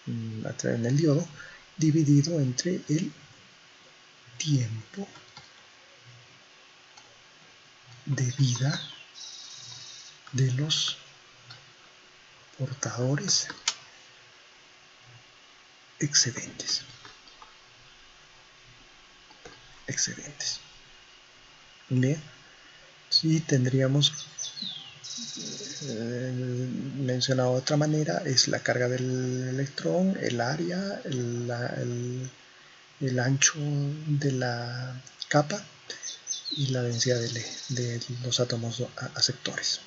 en el diodo dividido entre el tiempo de vida de los portadores excedentes. Bien, si tendríamos mencionado de otra manera, es la carga del electrón, el área, el ancho de la capa y la densidad de los átomos aceptores.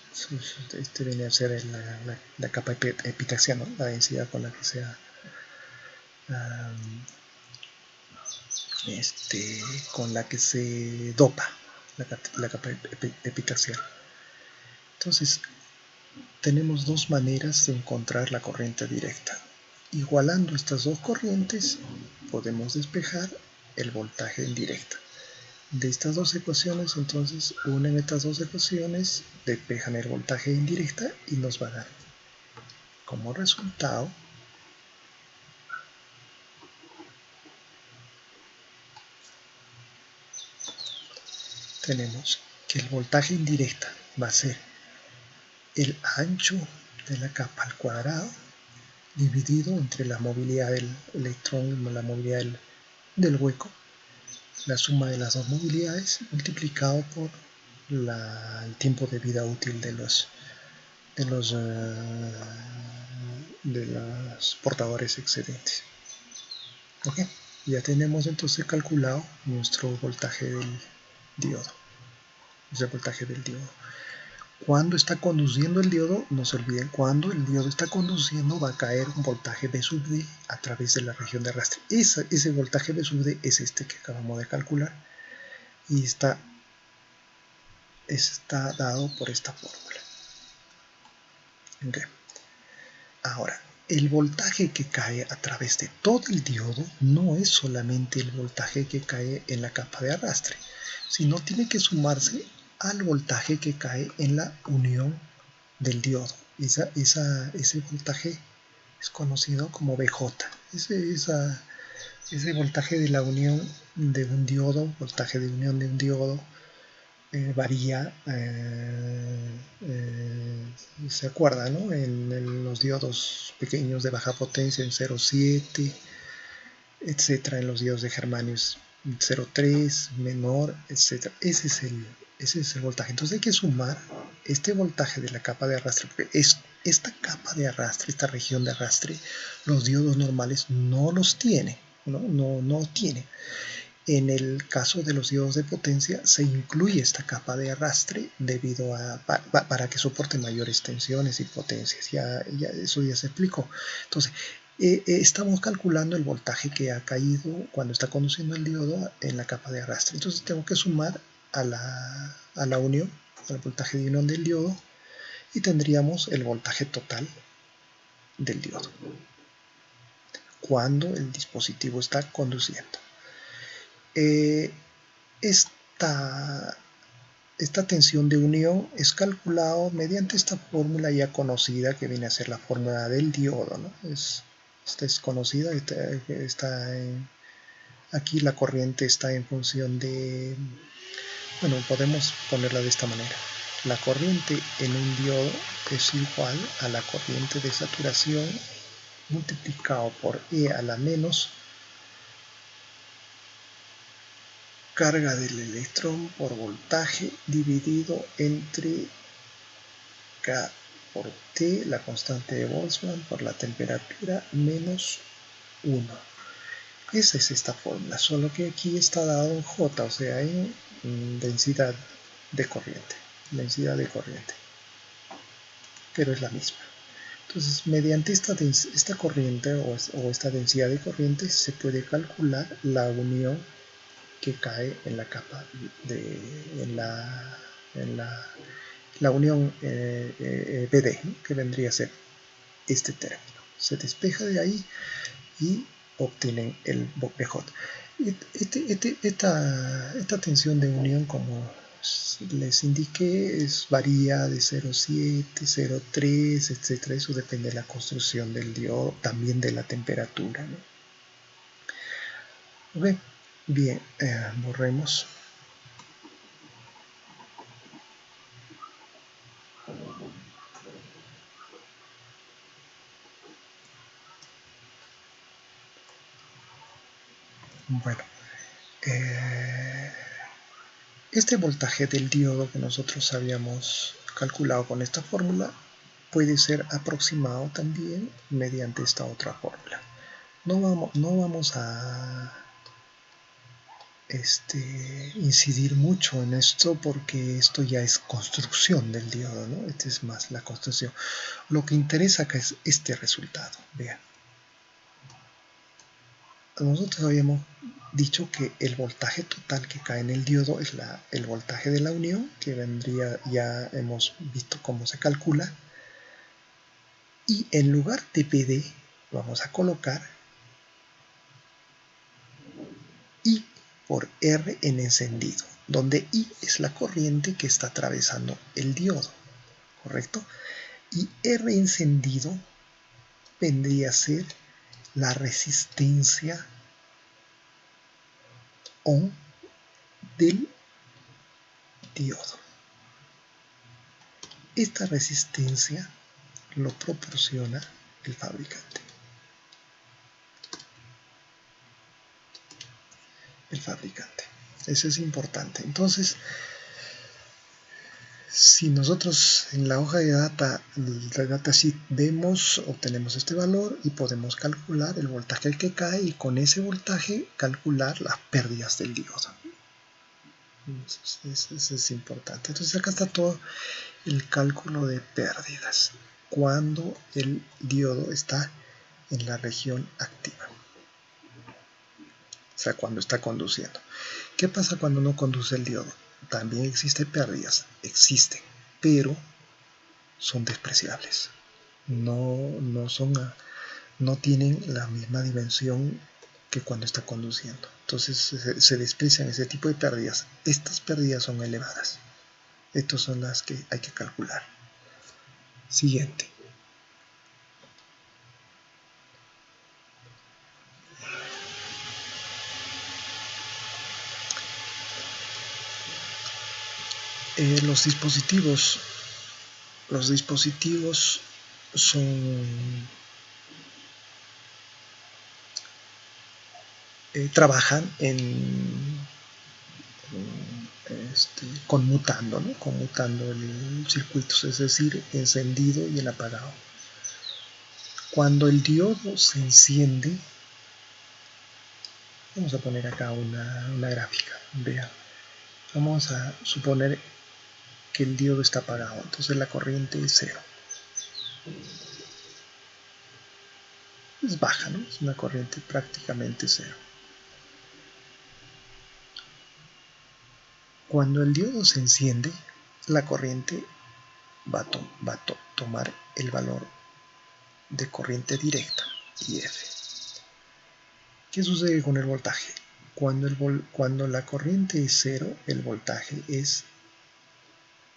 Este viene a ser la capa epitaxial, ¿no? La densidad con la que sea con la que se dopa la capa epitaxial. Entonces, tenemos dos maneras de encontrar la corriente directa. Igualando estas dos corrientes, podemos despejar el voltaje en directa. De estas dos ecuaciones, entonces, unen estas dos ecuaciones, despejan el voltaje en directa y nos va a dar como resultado tenemos que el voltaje indirecta va a ser el ancho de la capa al cuadrado dividido entre la movilidad del electrón y la movilidad del hueco, la suma de las dos movilidades multiplicado por el tiempo de vida útil de los portadores excedentes. ¿Ok? Ya tenemos entonces calculado nuestro voltaje del diodo. Cuando está conduciendo el diodo, no se olviden, cuando el diodo está conduciendo va a caer un voltaje V sub D a través de la región de arrastre. Ese voltaje V sub D es este que acabamos de calcular y está dado por esta fórmula. Okay. Ahora, el voltaje que cae a través de todo el diodo no es solamente el voltaje que cae en la capa de arrastre, sino tiene que sumarse al voltaje que cae en la unión del diodo. Ese voltaje es conocido como BJ. Ese voltaje de la unión de un diodo, voltaje de unión de un diodo, varía, se acuerda, ¿no? En los diodos pequeños de baja potencia en 0,7, etcétera, en los diodos de germanio 0,3, menor, etcétera. Ese es el voltaje. Entonces hay que sumar este voltaje de la capa de arrastre, porque esta capa de arrastre, esta región de arrastre, los diodos normales no los tienen, no tiene. En el caso de los diodos de potencia se incluye esta capa de arrastre debido para que soporte mayores tensiones y potencias. Eso ya se explicó. Entonces, estamos calculando el voltaje que ha caído cuando está conduciendo el diodo en la capa de arrastre. Entonces tengo que sumar a la unión, al voltaje de unión del diodo, y tendríamos el voltaje total del diodo cuando el dispositivo está conduciendo. Esta tensión de unión es calculada mediante esta fórmula ya conocida que viene a ser la fórmula del diodo, ¿no? Esta es conocida, aquí la corriente está en función de, bueno, podemos ponerla de esta manera. La corriente en un diodo es igual a la corriente de saturación multiplicado por E a la menos carga del electrón por voltaje dividido entre K por T, la constante de Boltzmann, por la temperatura menos 1. Esa es esta fórmula, solo que aquí está dado en J, o sea, en densidad de corriente. Pero es la misma. Entonces, mediante esta corriente o esta densidad de corriente se puede calcular la unión que cae en la capa en la unión BD, ¿no? Que vendría a ser este término. Se despeja de ahí y obtienen el BJ. Esta tensión de unión, como les indiqué, varía de 0,7, 0,3, etc. Eso depende de la construcción del diodo, también de la temperatura, ¿no? Okay. Bien, borremos. Bueno, este voltaje del diodo que nosotros habíamos calculado con esta fórmula puede ser aproximado también mediante esta otra fórmula. No vamos a incidir mucho en esto porque esto ya es construcción del diodo, ¿no? Esta es más la construcción. Lo que interesa acá es este resultado. Vean. Nosotros habíamos dicho que el voltaje total que cae en el diodo es el voltaje de la unión, que vendría, ya hemos visto cómo se calcula, y en lugar de PD vamos a colocar I por R en encendido, donde I es la corriente que está atravesando el diodo, ¿correcto? Y R encendido vendría a ser la resistencia ohm del diodo. Esta resistencia lo proporciona el fabricante. Eso es importante. Entonces, si nosotros en la hoja de datasheet vemos, obtenemos este valor y podemos calcular el voltaje que cae y con ese voltaje calcular las pérdidas del diodo. Eso es importante. Entonces acá está todo el cálculo de pérdidas cuando el diodo está en la región activa. O sea, cuando está conduciendo. ¿Qué pasa cuando no conduce el diodo? También existen pérdidas, existen, pero son despreciables. No tienen la misma dimensión que cuando está conduciendo. Entonces se desprecian ese tipo de pérdidas. Estas pérdidas son elevadas. Estas son las que hay que calcular. Siguiente. Los dispositivos son trabajan conmutando, ¿no? Conmutando el circuito, es decir, encendido y el apagado. Cuando el diodo se enciende, vamos a poner acá una gráfica, vean. Vamos a suponer que el diodo está apagado, entonces la corriente es 0. Es baja, ¿no? Es una corriente prácticamente 0. Cuando el diodo se enciende, la corriente va a tomar el valor de corriente directa, IF. ¿Qué sucede con el voltaje? Cuando la corriente es 0, el voltaje es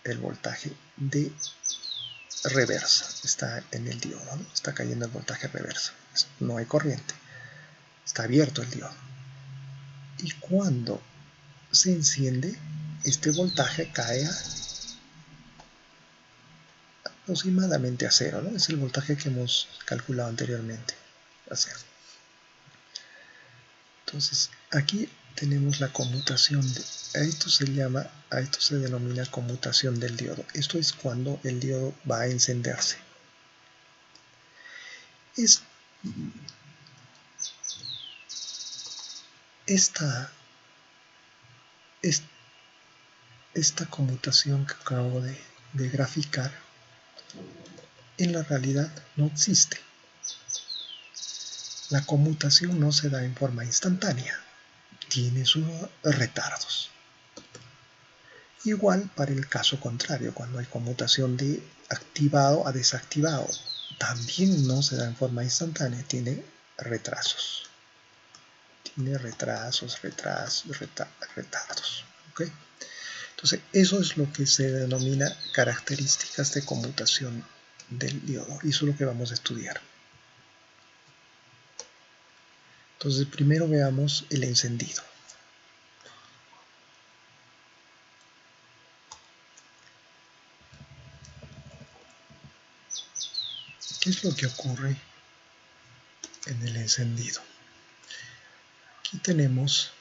el voltaje de reversa. Está en el diodo, ¿no? Está cayendo el voltaje reversa. No hay corriente. Está abierto el diodo. Y cuando se enciende, este voltaje cae aproximadamente a 0, ¿no? Es el voltaje que hemos calculado anteriormente, a 0. Entonces, aquí tenemos la conmutación. A esto se denomina conmutación del diodo. Esto es cuando el diodo va a encenderse. Esta conmutación que acabo de graficar en la realidad no existe. La conmutación no se da en forma instantánea, tiene sus retardos. Igual para el caso contrario, cuando hay conmutación de activado a desactivado, también no se da en forma instantánea, tiene retrasos. Tiene retrasos, retardos. ¿Okay? Entonces, eso es lo que se denomina características de conmutación del diodo, y eso es lo que vamos a estudiar. Entonces, primero veamos el encendido. ¿Qué es lo que ocurre en el encendido? Aquí tenemos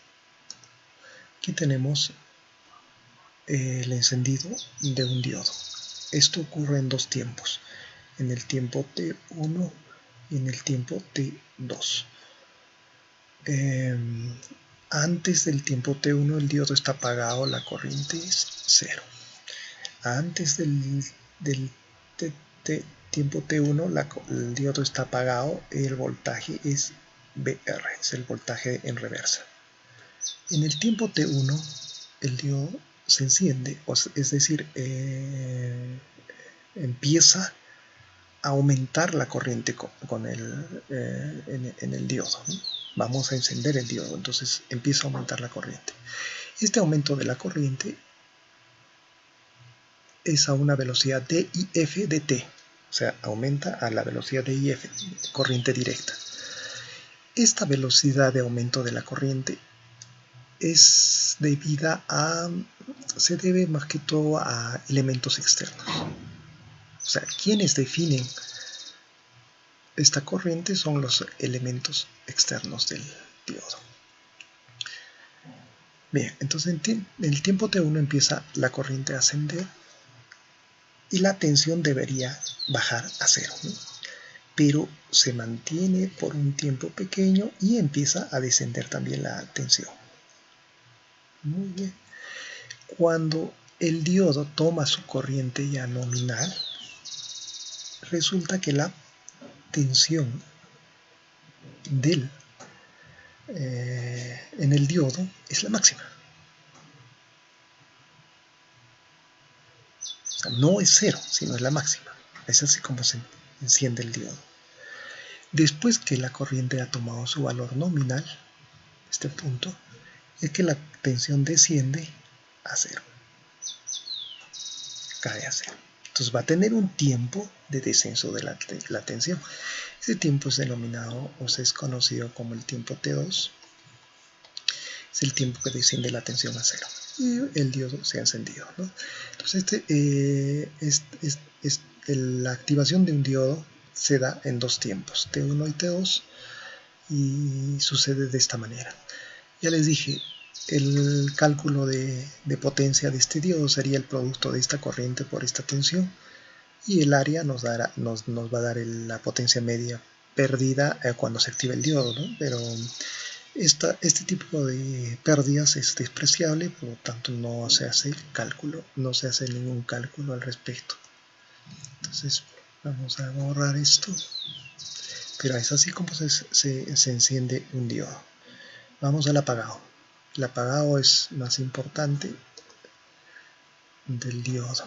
el encendido de un diodo. Esto ocurre en dos tiempos, en el tiempo T1 y en el tiempo T2. Antes del tiempo T1 el diodo está apagado, la corriente es 0. Antes del tiempo T1 el diodo está apagado, el voltaje es VR, es el voltaje en reversa. En el tiempo T1 el diodo se enciende, es decir, empieza a aumentar la corriente en el diodo, ¿no? Vamos a encender el diodo, entonces empieza a aumentar la corriente. Este aumento de la corriente es a una velocidad DIF de T, o sea, aumenta a la velocidad de IF, corriente directa. Esta velocidad de aumento de la corriente se debe más que todo a elementos externos. O sea, quienes definen esta corriente son los elementos externos del diodo. Bien, entonces en el tiempo t1 empieza la corriente a ascender y la tensión debería bajar a cero, ¿no? Pero se mantiene por un tiempo pequeño y empieza a descender también la tensión. Muy bien. Cuando el diodo toma su corriente ya nominal, resulta que la tensión en el diodo es la máxima. O sea, no es cero, sino es la máxima. Es así como se enciende el diodo. Después que la corriente ha tomado su valor nominal, este punto, es que la tensión desciende a cero. Cae a cero. Entonces va a tener un tiempo de descenso de la tensión. Ese tiempo es denominado o se es conocido como el tiempo T2. Es el tiempo que desciende la tensión a cero. Y el diodo se ha encendido, ¿no? Entonces la activación de un diodo se da en dos tiempos, T1 y T2, y sucede de esta manera. Ya les dije, el cálculo de potencia de este diodo sería el producto de esta corriente por esta tensión, y el área nos va a dar la potencia media perdida cuando se activa el diodo, ¿no? Pero este tipo de pérdidas es despreciable, por lo tanto no se hace ningún cálculo al respecto. Entonces vamos a borrar esto, pero es así como se enciende un diodo. Vamos al apagado. El apagado es más importante del diodo.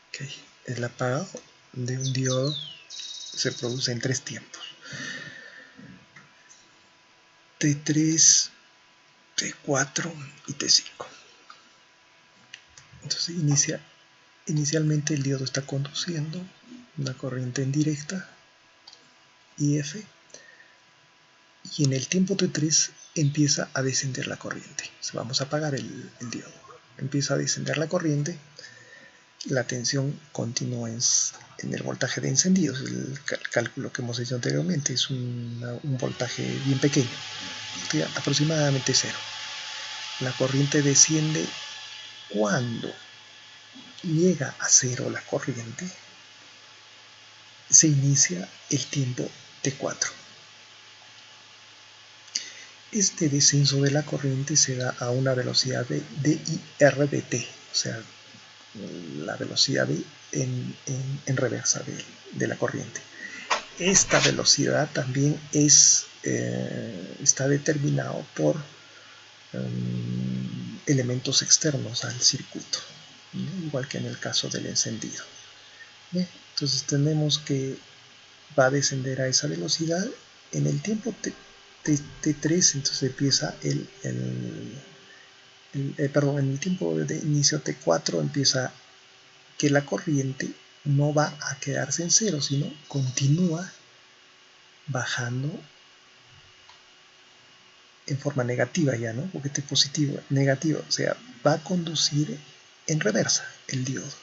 Okay. El apagado de un diodo se produce en tres tiempos: T3, T4 y T5. Entonces inicialmente el diodo está conduciendo una corriente en directa, IF, y en el tiempo T3 empieza a descender la corriente. Vamos a apagar el diodo. Empieza a descender la corriente, la tensión continúa en el voltaje de encendido. Es el cálculo que hemos hecho anteriormente, es un voltaje bien pequeño, aproximadamente cero. La corriente desciende. Cuando llega a cero la corriente, se inicia el tiempo T4. Este descenso de la corriente se da a una velocidad de DIR de T, o sea, la velocidad en reversa de la corriente. Esta velocidad también está determinado por elementos externos al circuito, ¿no? Igual que en el caso del encendido. Bien, entonces tenemos que va a descender a esa velocidad. En el tiempo T3 entonces empieza en el tiempo de inicio T4 empieza que la corriente no va a quedarse en cero, sino continúa bajando en forma negativa ya, ¿no? Porque T positivo, negativo, o sea, va a conducir en reversa el diodo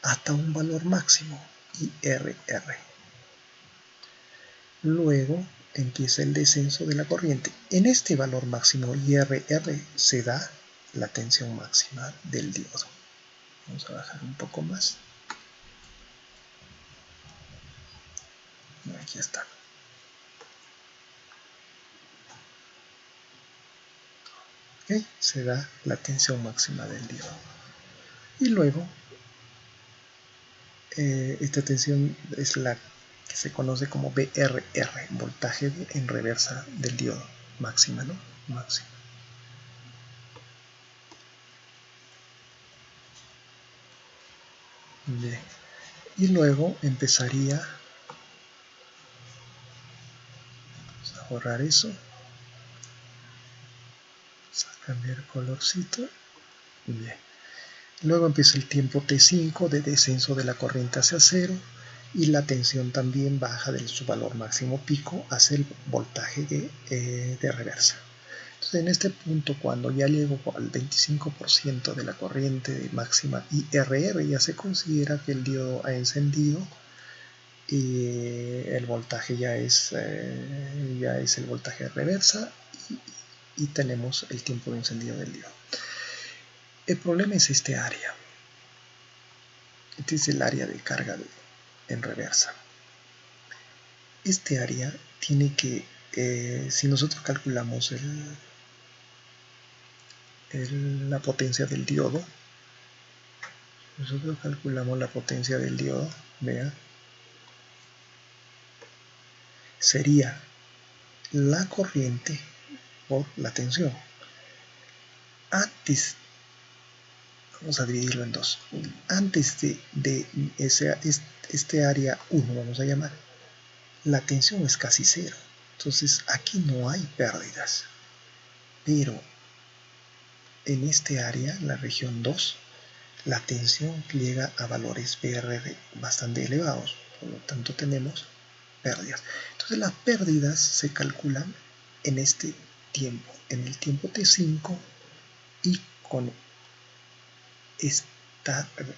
hasta un valor máximo, IRR. Luego empieza el descenso de la corriente. En este valor máximo IRR se da la tensión máxima del diodo. Vamos a bajar un poco más. Aquí está. ¿Okay? Se da la tensión máxima del diodo. Y luego, esta tensión es la que se conoce como BRR, voltaje en reversa del diodo, máxima, ¿no? Máxima. Bien. Y luego empezaría, vamos a borrar eso, vamos a cambiar colorcito. Bien. Luego empieza el tiempo T5 de descenso de la corriente hacia cero y la tensión también baja de su valor máximo pico hacia el voltaje de reversa. Entonces en este punto, cuando ya llego al 25% de la corriente máxima IRR, ya se considera que el diodo ha encendido y el voltaje ya es el voltaje de reversa y tenemos el tiempo de encendido del diodo. El problema es este área. Este es el área de carga en reversa. Este área tiene que, si nosotros calculamos la potencia del diodo, vean, sería la corriente por la tensión. Antes, vamos a dividirlo en dos. Antes de este área 1, vamos a llamar, la tensión es casi cero. Entonces aquí no hay pérdidas. Pero en este área, la región 2, la tensión llega a valores PRR bastante elevados. Por lo tanto tenemos pérdidas. Entonces las pérdidas se calculan en este tiempo, en el tiempo T5 y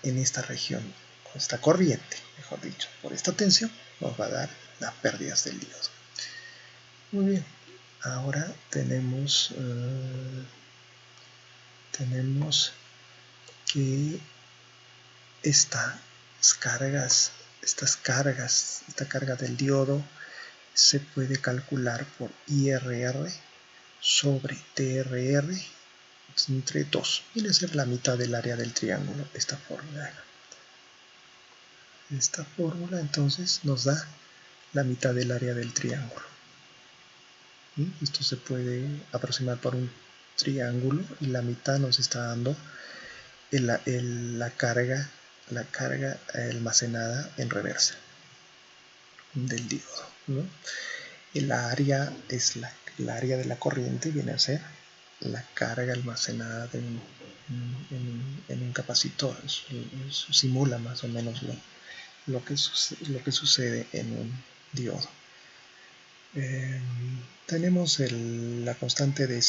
en esta región, con esta corriente, mejor dicho, por esta tensión, nos va a dar las pérdidas del diodo. Muy bien, ahora tenemos que esta carga del diodo se puede calcular por IRR sobre TRR entre 2. Viene a ser la mitad del área del triángulo, esta fórmula. Esta fórmula entonces nos da la mitad del área del triángulo. Esto se puede aproximar por un triángulo y la mitad nos está dando la carga almacenada en reversa del diodo, ¿no? El área es la área de la corriente, viene a ser la carga almacenada en un capacitor. Eso simula más o menos lo que sucede en un diodo. Tenemos la constante de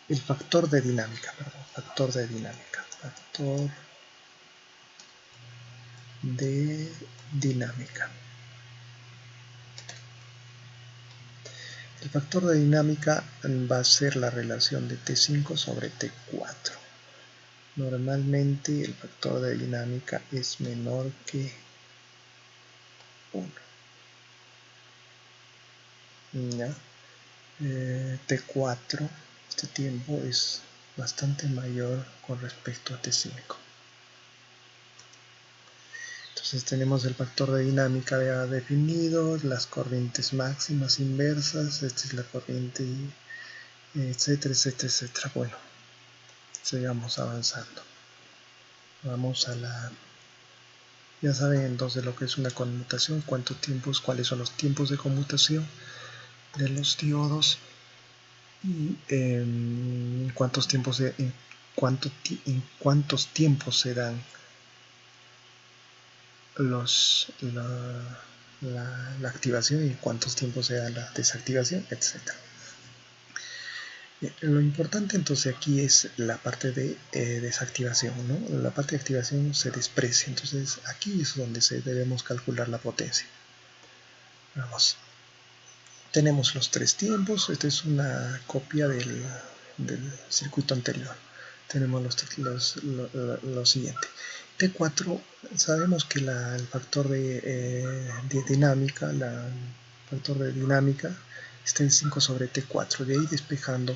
el factor de dinámica, El factor de dinámica va a ser la relación de T5 sobre T4. Normalmente el factor de dinámica es menor que 1. ¿Ya? T4, este tiempo es bastante mayor con respecto a T5. Entonces tenemos el factor de dinámica ya definido, las corrientes máximas inversas, esta es la corriente, etcétera, etcétera, etcétera. Bueno, sigamos avanzando. Vamos a ya saben entonces lo que es una conmutación, cuáles son los tiempos de conmutación de los diodos y en cuántos tiempos se dan la activación y cuántos tiempos se da la desactivación, etc. Lo importante entonces aquí es la parte de desactivación, ¿no? La parte de activación se desprecia, entonces aquí es donde debemos calcular la potencia. Vamos. Tenemos los tres tiempos, esta es una copia del circuito anterior. Tenemos lo siguiente. T4, sabemos que el factor de dinámica, está en 5 sobre T4, de ahí despejando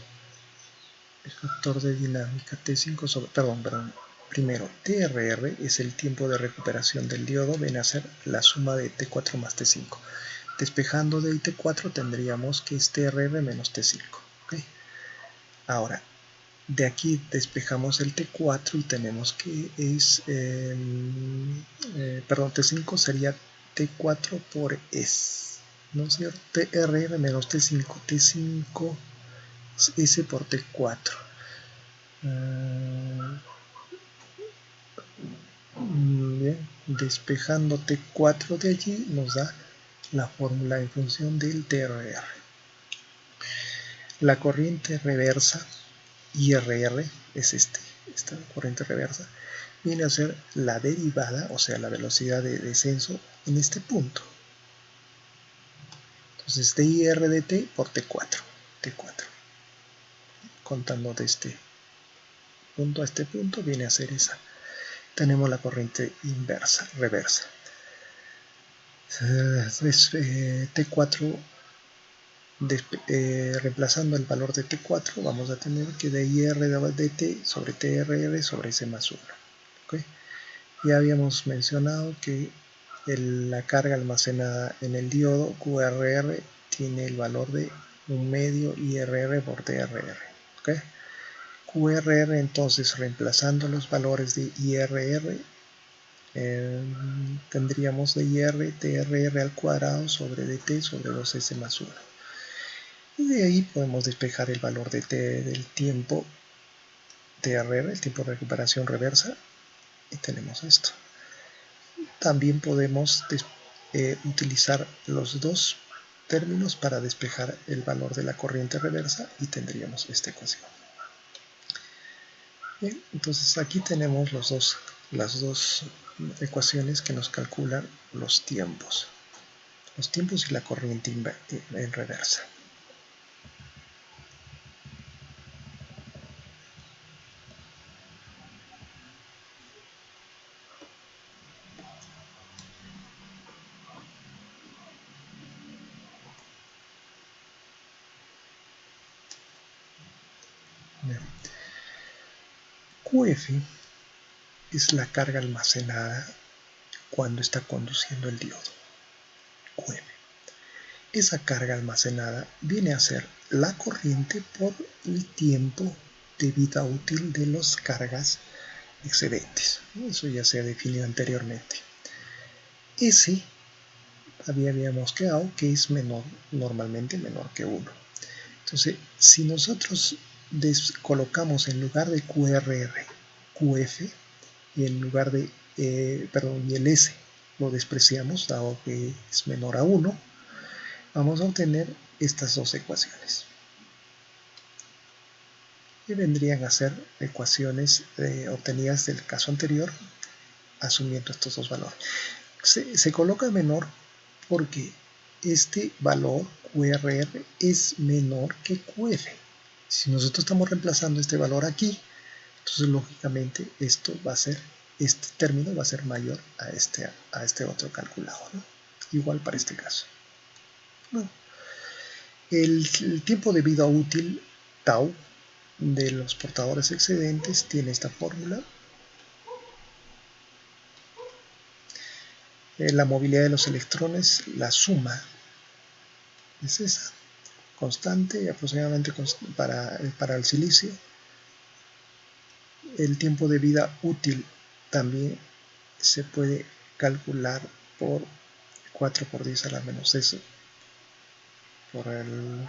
el factor de dinámica T5 sobre, primero TRR es el tiempo de recuperación del diodo, viene a ser la suma de T4 más T5. Despejando de T4 tendríamos que es TRR menos T5. ¿Okay? Ahora, de aquí despejamos el T4 y tenemos que T5 sería T4 por S, ¿no es cierto? TRR menos T5, T5 es S por T4. Bien, despejando T4 de allí nos da la fórmula en función del TRR. La corriente reversa, IRR, es esta corriente reversa, viene a ser la derivada, o sea, la velocidad de descenso en este punto. Entonces, DIR de T por T4, contando de este punto a este punto, viene a ser esa. Tenemos la corriente inversa, reversa. T4, reemplazando el valor de T4, vamos a tener que DIR de T sobre TRR sobre S más 1. ¿Okay? Ya habíamos mencionado que la carga almacenada en el diodo QRR tiene el valor de 1/2 IRR por TRR. ¿Okay? QRR, entonces, reemplazando los valores de IRR, tendríamos DIR TRR al cuadrado sobre DT sobre 2S más 1. Y de ahí podemos despejar el valor de T del tiempo TRR, el tiempo de recuperación reversa, y tenemos esto. También podemos utilizar los dos términos para despejar el valor de la corriente reversa y tendríamos esta ecuación. Bien, entonces aquí tenemos las dos ecuaciones que nos calculan los tiempos y la corriente en reversa. Bien. QF es la carga almacenada cuando está conduciendo el diodo. QF. Esa carga almacenada viene a ser la corriente por el tiempo de vida útil de las cargas excedentes. Eso ya se ha definido anteriormente. S habíamos quedado que es normalmente menor que 1. Entonces, si nosotros colocamos en lugar de QRR, QF, y en lugar de, y el S lo despreciamos, dado que es menor a 1, vamos a obtener estas dos ecuaciones. Y vendrían a ser ecuaciones obtenidas del caso anterior, asumiendo estos dos valores. Se coloca menor porque este valor QRR es menor que QF. Si nosotros estamos reemplazando este valor aquí, entonces lógicamente este término va a ser mayor a este otro calculado, ¿no? Igual para este caso. Bueno, el tiempo de vida útil, tau, de los portadores excedentes tiene esta fórmula. La movilidad de los electrones, la suma es esa, constante, aproximadamente para el silicio. El tiempo de vida útil también se puede calcular por 4 por 10 a la menos eso, por el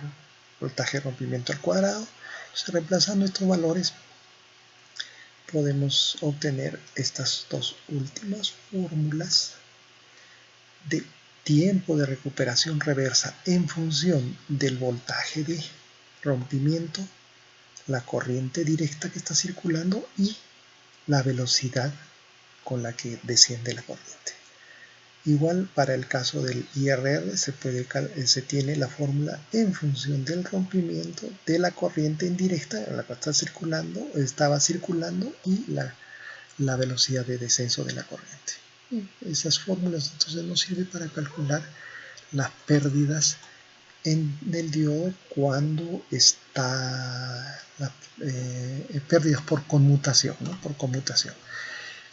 voltaje de rompimiento al cuadrado. Entonces, reemplazando estos valores, podemos obtener estas dos últimas fórmulas de tiempo de recuperación reversa en función del voltaje de rompimiento, la corriente directa que está circulando y la velocidad con la que desciende la corriente. Igual para el caso del IRR se tiene la fórmula en función del rompimiento de la corriente indirecta en la que estaba circulando y la velocidad de descenso de la corriente. Esas fórmulas entonces nos sirven para calcular las pérdidas en el diodo cuando está pérdidas por conmutación, ¿no? Por conmutación.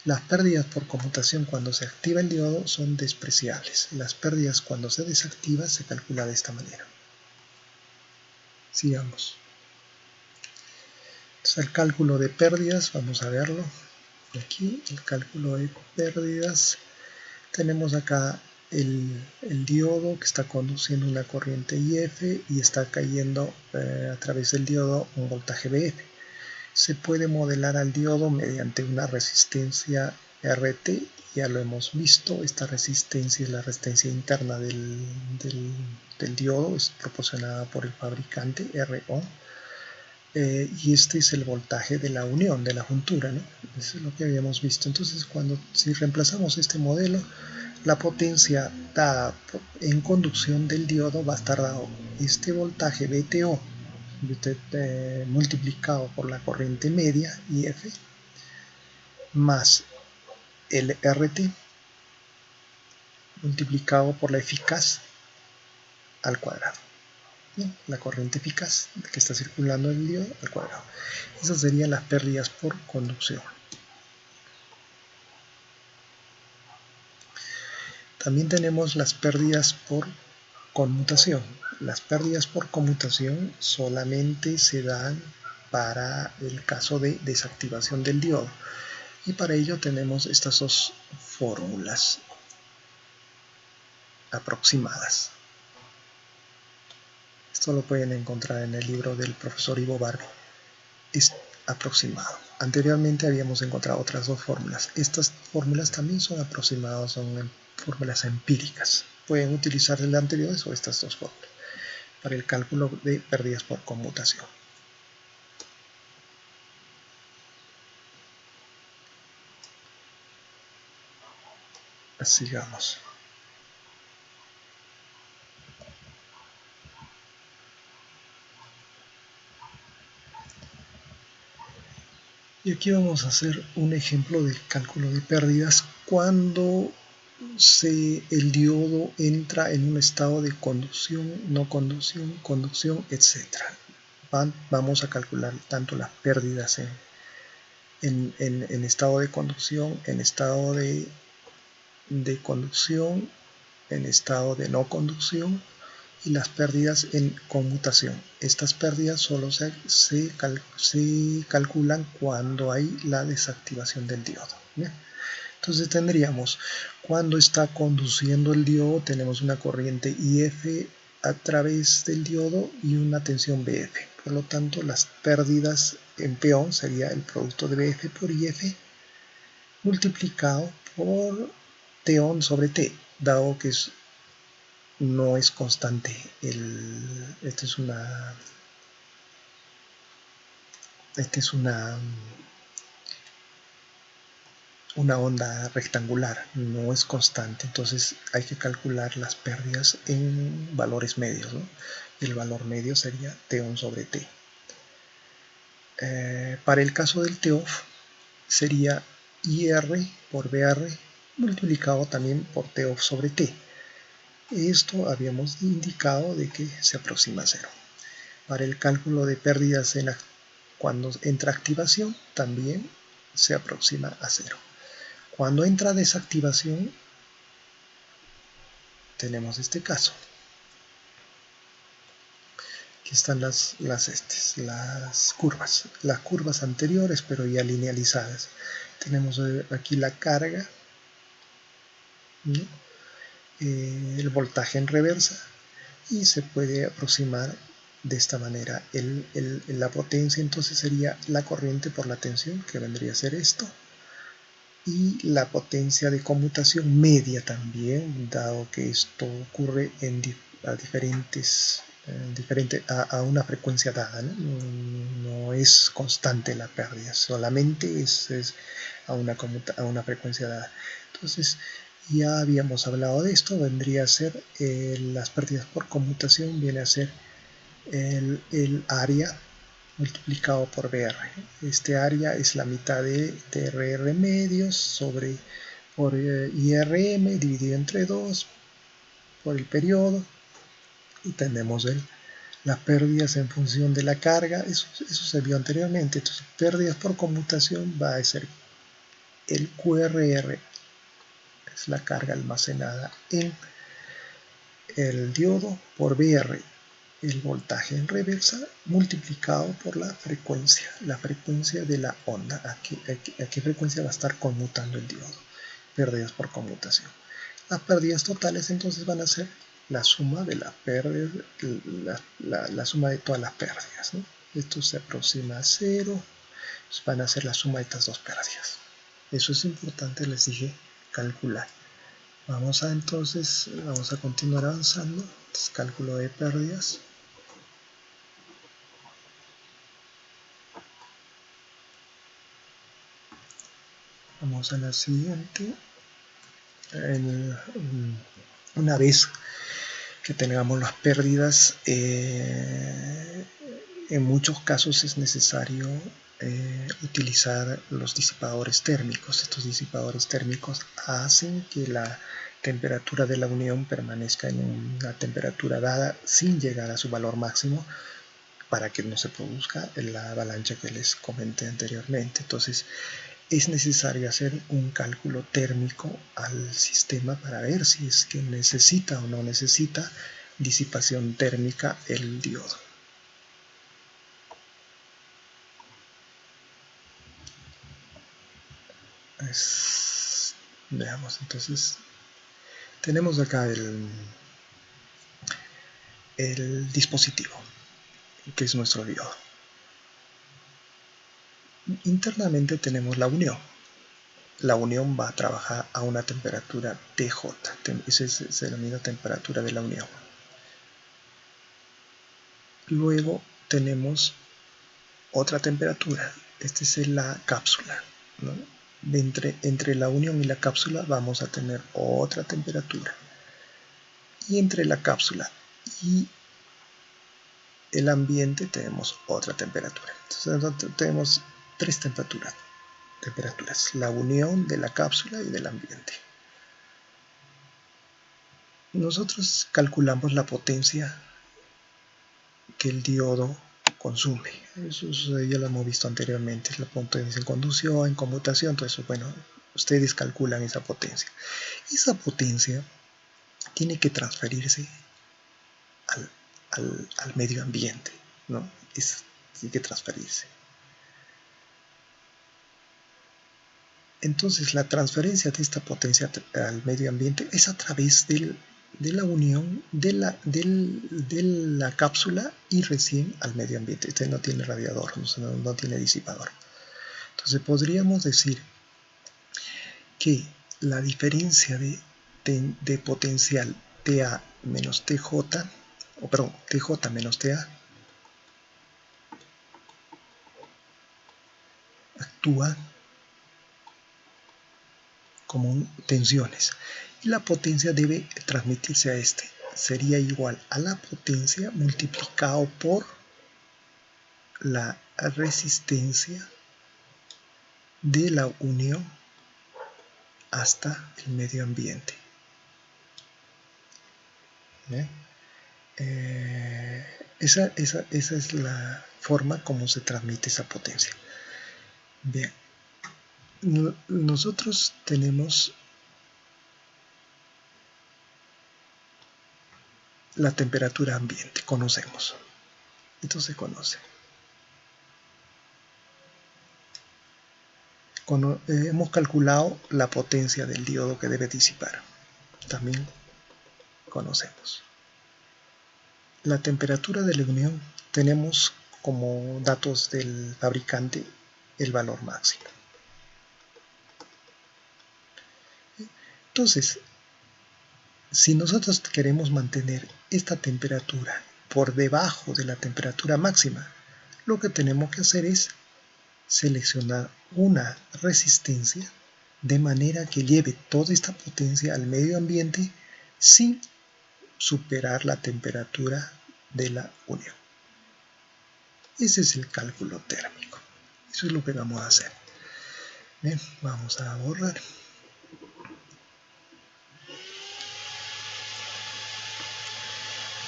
Las pérdidas por conmutación cuando se activa el diodo son despreciables. Las pérdidas cuando se desactiva se calcula de esta manera. Sigamos. Entonces, el cálculo de pérdidas, vamos a verlo. Aquí, el cálculo de pérdidas. Tenemos acá el diodo que está conduciendo una corriente IF y está cayendo a través del diodo un voltaje BF. Se puede modelar al diodo mediante una resistencia RT, ya lo hemos visto. Esta resistencia es la resistencia interna del diodo, es proporcionada por el fabricante, RO. Y este es el voltaje de la unión, de la juntura, ¿no? Eso es lo que habíamos visto. Entonces, si reemplazamos este modelo, la potencia dada en conducción del diodo va a estar dado este voltaje VTO multiplicado por la corriente media IF más el RT multiplicado por la eficaz al cuadrado. Bien, la corriente eficaz que está circulando en el diodo al cuadrado. Esas serían las pérdidas por conducción. También tenemos las pérdidas por conmutación. Las pérdidas por conmutación solamente se dan para el caso de desactivación del diodo. Y para ello tenemos estas dos fórmulas aproximadas. Esto lo pueden encontrar en el libro del profesor Ivo Barbie. Es aproximado. Anteriormente habíamos encontrado otras dos fórmulas. Estas fórmulas también son aproximadas, son fórmulas empíricas. Pueden utilizar las anteriores o estas dos fórmulas para el cálculo de pérdidas por conmutación. Sigamos. Y aquí vamos a hacer un ejemplo del cálculo de pérdidas cuando el diodo entra en un estado de conducción, no conducción, conducción, etc. Vamos a calcular tanto las pérdidas en estado de conducción, en estado de conducción, en estado de no conducción y las pérdidas en conmutación. Estas pérdidas solo se calculan cuando hay la desactivación del diodo. ¿Bien? Entonces tendríamos, cuando está conduciendo el diodo, tenemos una corriente IF a través del diodo y una tensión BF. Por lo tanto, las pérdidas en peón sería el producto de BF por IF multiplicado por T-on sobre T, dado que no es constante. Esta es una onda rectangular, no es constante, entonces hay que calcular las pérdidas en valores medios, ¿no? El valor medio sería T-on sobre T. Para el caso del T-off sería IR por BR multiplicado también por T-off sobre T. Esto habíamos indicado de que se aproxima a cero. Para el cálculo de pérdidas cuando entra activación también se aproxima a cero. Cuando entra desactivación tenemos este caso. Aquí están las curvas anteriores, pero ya linealizadas. Tenemos aquí la carga, ¿no? El voltaje en reversa, y se puede aproximar de esta manera la potencia. Entonces sería la corriente por la tensión, que vendría a ser esto, y la potencia de conmutación media también, dado que esto ocurre a una frecuencia dada, ¿no? No es constante la pérdida, solamente es a una frecuencia dada. Entonces ya habíamos hablado de esto, vendría a ser las pérdidas por conmutación, viene a ser el área multiplicado por BR. Este área es la mitad de TRR medios por IRM dividido entre 2 por el periodo, y tenemos las pérdidas en función de la carga. Eso se vio anteriormente. Entonces, pérdidas por conmutación va a ser el QRR, es la carga almacenada en el diodo, por BR, el voltaje en reversa, multiplicado por la frecuencia de la onda. ¿A qué frecuencia va a estar conmutando el diodo? Pérdidas por conmutación. Las pérdidas totales entonces van a ser la suma de la suma de todas las pérdidas, ¿no? Esto se aproxima a cero. Entonces van a ser la suma de estas dos pérdidas. Eso es importante, les dije, calcular. Vamos a continuar avanzando. Entonces, cálculo de pérdidas. Vamos a la siguiente. Una vez que tengamos las pérdidas, en muchos casos es necesario utilizar los disipadores térmicos. Estos disipadores térmicos hacen que la temperatura de la unión permanezca en una temperatura dada sin llegar a su valor máximo, para que no se produzca la avalancha que les comenté anteriormente. Entonces es necesario hacer un cálculo térmico al sistema para ver si es que necesita o no necesita disipación térmica el diodo. Veamos, entonces tenemos acá el dispositivo, que es nuestro diodo. Internamente tenemos la unión. La unión va a trabajar a una temperatura TJ, esa se denomina temperatura de la unión. Luego tenemos otra temperatura, esta es la cápsula, ¿no? Entre la unión y la cápsula vamos a tener otra temperatura, y entre la cápsula y el ambiente tenemos otra temperatura. Entonces tenemos tres temperaturas, la unión de la cápsula y del ambiente. Nosotros calculamos la potencia que el diodo consume. Eso ya lo hemos visto anteriormente, la potencia en conducción, en conmutación, todo eso. Bueno, ustedes calculan esa potencia. Esa potencia tiene que transferirse al medio ambiente, ¿no? Tiene que transferirse. Entonces la transferencia de esta potencia al medio ambiente es a través de la unión de la cápsula y recién al medio ambiente. Este no tiene radiador, no tiene disipador. Entonces podríamos decir que la diferencia de potencial TA menos TJ, o perdón, TJ menos TA, actúa como tensiones, y la potencia debe transmitirse a este. Sería igual a la potencia multiplicado por la resistencia de la unión hasta el medio ambiente. Esa es la forma como se transmite esa potencia. Bien, nosotros tenemos la temperatura ambiente, conocemos. Esto se conoce. Hemos calculado la potencia del diodo que debe disipar. También conocemos. La temperatura de la unión tenemos como datos del fabricante el valor máximo. Entonces, si nosotros queremos mantener esta temperatura por debajo de la temperatura máxima, lo que tenemos que hacer es seleccionar una resistencia de manera que lleve toda esta potencia al medio ambiente sin superar la temperatura de la unión. Ese es el cálculo térmico. Eso es lo que vamos a hacer. Bien, vamos a borrar.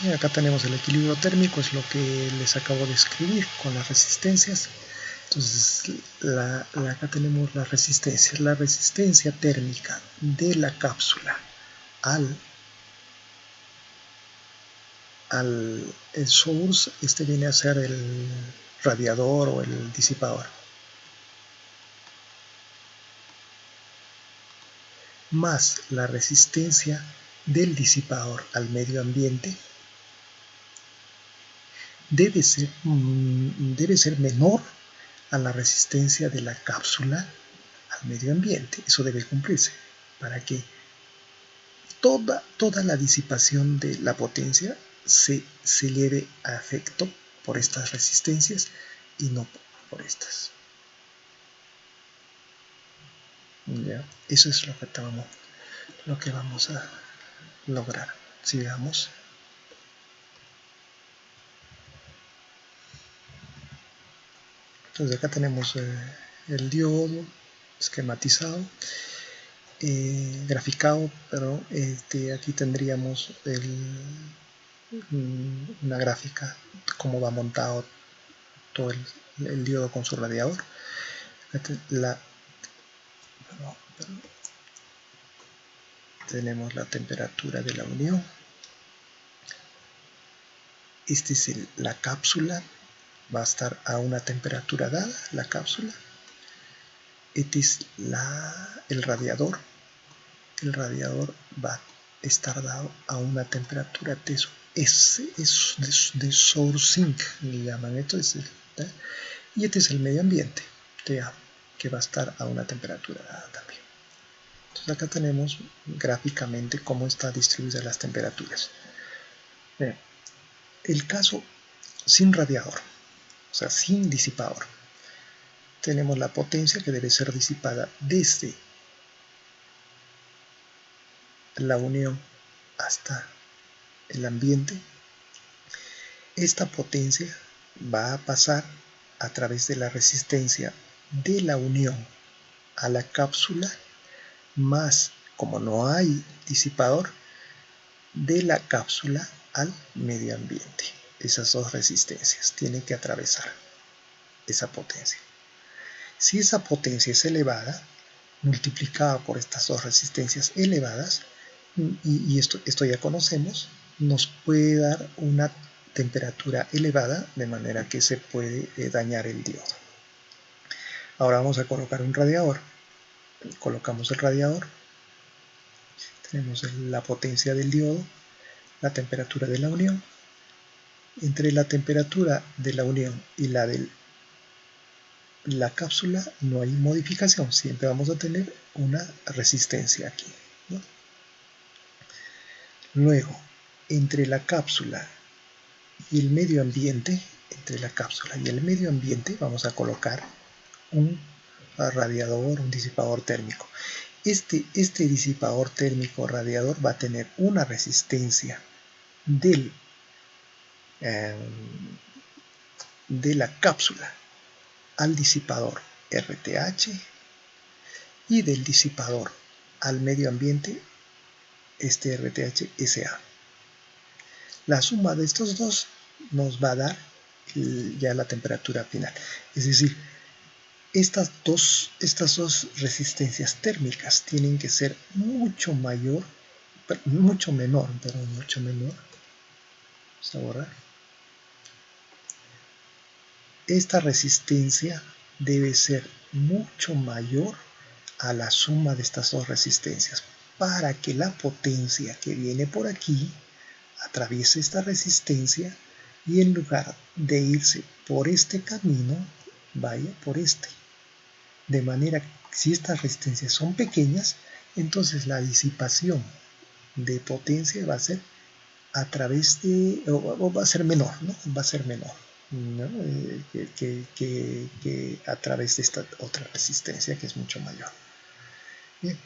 Y acá tenemos el equilibrio térmico, es lo que les acabo de escribir con las resistencias. Entonces, acá tenemos las resistencias. La resistencia térmica de la cápsula al el source, este viene a ser el radiador o el disipador, más la resistencia del disipador al medio ambiente debe ser menor a la resistencia de la cápsula al medio ambiente. Eso debe cumplirse para que toda la disipación de la potencia se lleve a efecto por estas resistencias y no por estas. ¿Ya? Eso es lo que vamos a lograr. Sigamos. Entonces acá tenemos el diodo esquematizado, graficado, pero aquí tendríamos una gráfica cómo va montado todo el diodo con su radiador. Tenemos la temperatura de la unión. Esta es la cápsula, va a estar a una temperatura dada, la cápsula. Este es el radiador. El radiador va a estar dado a una temperatura de sourcing, le llaman esto. Y este es el medio ambiente, que va a estar a una temperatura dada también. Entonces acá tenemos gráficamente cómo están distribuidas las temperaturas. Bien. El caso sin radiador, o sea, sin disipador, tenemos la potencia que debe ser disipada desde la unión hasta el ambiente. Esta potencia va a pasar a través de la resistencia de la unión a la cápsula, más, como no hay disipador, de la cápsula al medio ambiente. Esas dos resistencias tienen que atravesar esa potencia. Si esa potencia es elevada, multiplicada por estas dos resistencias elevadas, y esto ya conocemos, nos puede dar una temperatura elevada, de manera que se puede dañar el diodo. Ahora vamos a colocar un radiador. Colocamos el radiador, tenemos la potencia del diodo, la temperatura de la unión. Entre la temperatura de la unión y la de la cápsula no hay modificación, siempre vamos a tener una resistencia aquí, ¿no? Luego, entre la cápsula y el medio ambiente, vamos a colocar un radiador, un disipador térmico. Este disipador térmico radiador va a tener una resistencia de la cápsula al disipador RTH y del disipador al medio ambiente RTH-SA. La suma de estos dos nos va a dar ya la temperatura final. Es decir, estas dos resistencias térmicas tienen que ser mucho menor. Vamos a borrar. Esta resistencia debe ser mucho mayor a la suma de estas dos resistencias, para que la potencia que viene por aquí atraviese esta resistencia y en lugar de irse por este camino, vaya por este. De manera que si estas resistencias son pequeñas, entonces la disipación de potencia va a ser a través de, o va a ser menor, ¿no? Va a ser menor, ¿no? que a través de esta otra resistencia que es mucho mayor. Bien.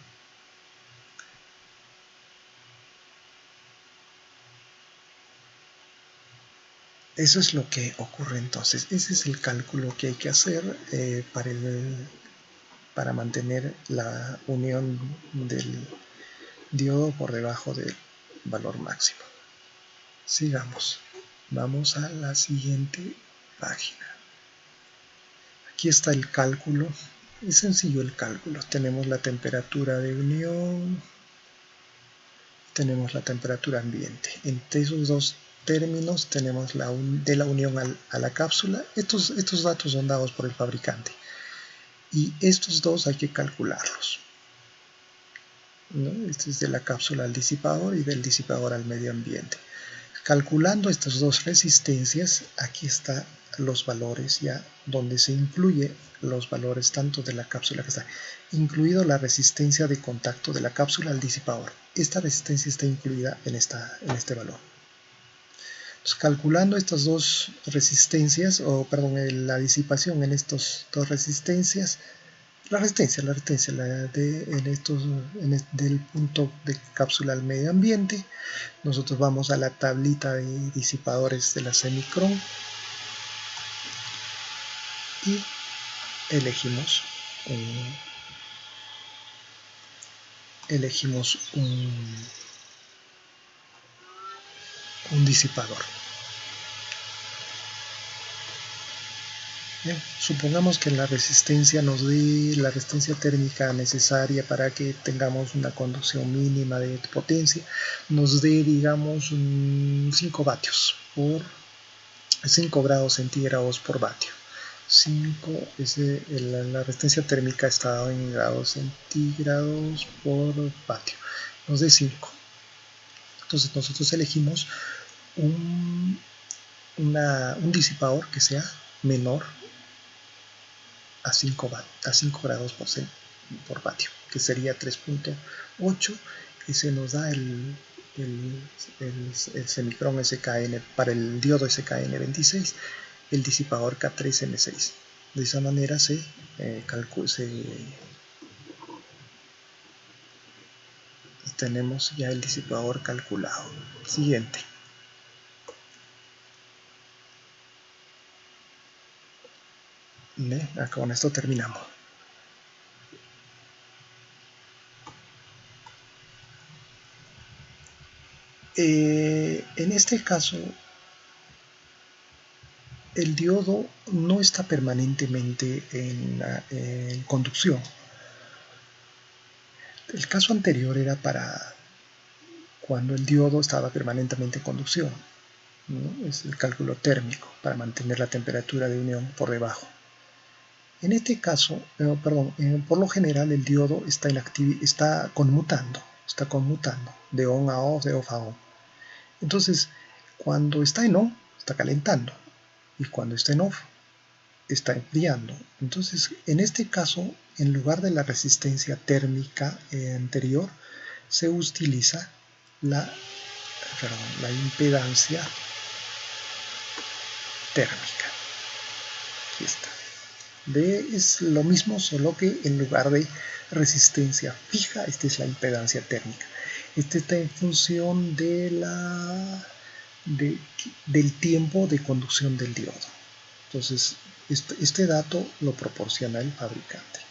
Eso es lo que ocurre entonces. Ese es el cálculo que hay que hacer para mantener la unión del diodo por debajo del valor máximo. Sigamos. Vamos a la siguiente página. Aquí está el cálculo. Es sencillo el cálculo. Tenemos la temperatura de unión, tenemos la temperatura ambiente. Entre esos dos términos tenemos de la unión a la cápsula. Estos datos son dados por el fabricante. Y estos dos hay que calcularlos, ¿no? Este es de la cápsula al disipador y del disipador al medio ambiente. Calculando estas dos resistencias, aquí está los valores ya donde se incluye los valores tanto de la cápsula que está incluido la resistencia de contacto de la cápsula al disipador. Esta resistencia está incluida en este valor. Entonces, calculando estas dos resistencias, la disipación en estas dos resistencias, del punto de cápsula al medio ambiente, nosotros vamos a la tablita de disipadores de la Semicron y elegimos un disipador. Bien, supongamos que la resistencia nos dé la resistencia térmica necesaria para que tengamos una conducción mínima de potencia, nos dé, digamos, 5 vatios por 5 grados centígrados por vatio. 5 la resistencia térmica está en grados centígrados por vatio, nos dé 5. Entonces nosotros elegimos un disipador que sea menor a 5 grados por vatio, que sería 3.8, y se nos da el Semicron SKN para el diodo SKN26, el disipador K3M6. De esa manera tenemos ya el disipador calculado. Siguiente. Acá con esto terminamos. En este caso, el diodo no está permanentemente en conducción. El caso anterior era para cuando el diodo estaba permanentemente en conducción, ¿no? Es el cálculo térmico para mantener la temperatura de unión por debajo. En este caso, por lo general el diodo está conmutando de on a off, de off a on. Entonces, cuando está en on, está calentando, y cuando está en off, está enfriando. Entonces, en este caso, en lugar de la resistencia térmica anterior, se utiliza la impedancia térmica. Aquí está. Es lo mismo, solo que en lugar de resistencia fija, esta es la impedancia térmica. Este está en función del tiempo de conducción del diodo. Entonces, este dato lo proporciona el fabricante.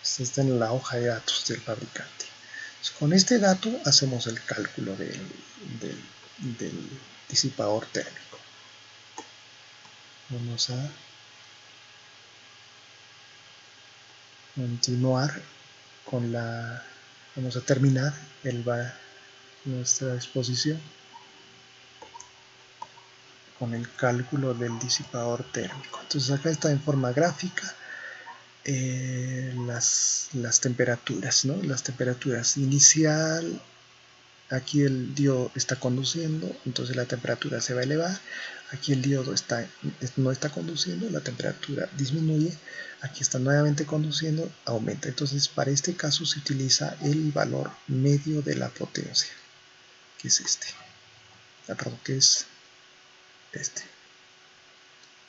Este está en la hoja de datos del fabricante. Entonces, con este dato hacemos el cálculo del disipador térmico. Vamos a continuar vamos a terminar nuestra exposición con el cálculo del disipador térmico. Entonces acá está en forma gráfica las temperaturas, ¿no? Las temperaturas inicial, aquí el diodo está conduciendo, entonces la temperatura se va a elevar. Aquí el diodo no está conduciendo, la temperatura disminuye. Aquí está nuevamente conduciendo, aumenta. Entonces, para este caso se utiliza el valor medio de la potencia, que es este. Que es este.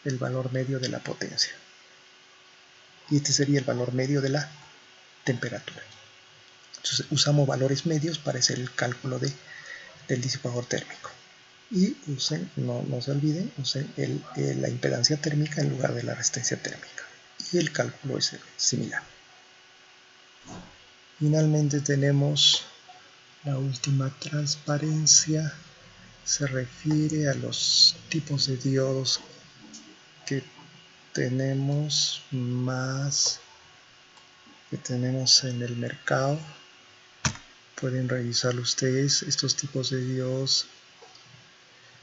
El valor medio de la potencia. Y este sería el valor medio de la temperatura. Entonces, usamos valores medios para hacer el cálculo del disipador térmico. Y no se olviden, usen la impedancia térmica en lugar de la resistencia térmica. Y el cálculo es similar. Finalmente tenemos la última transparencia. Se refiere a los tipos de diodos que tenemos en el mercado. Pueden revisarlo ustedes, estos tipos de diodos.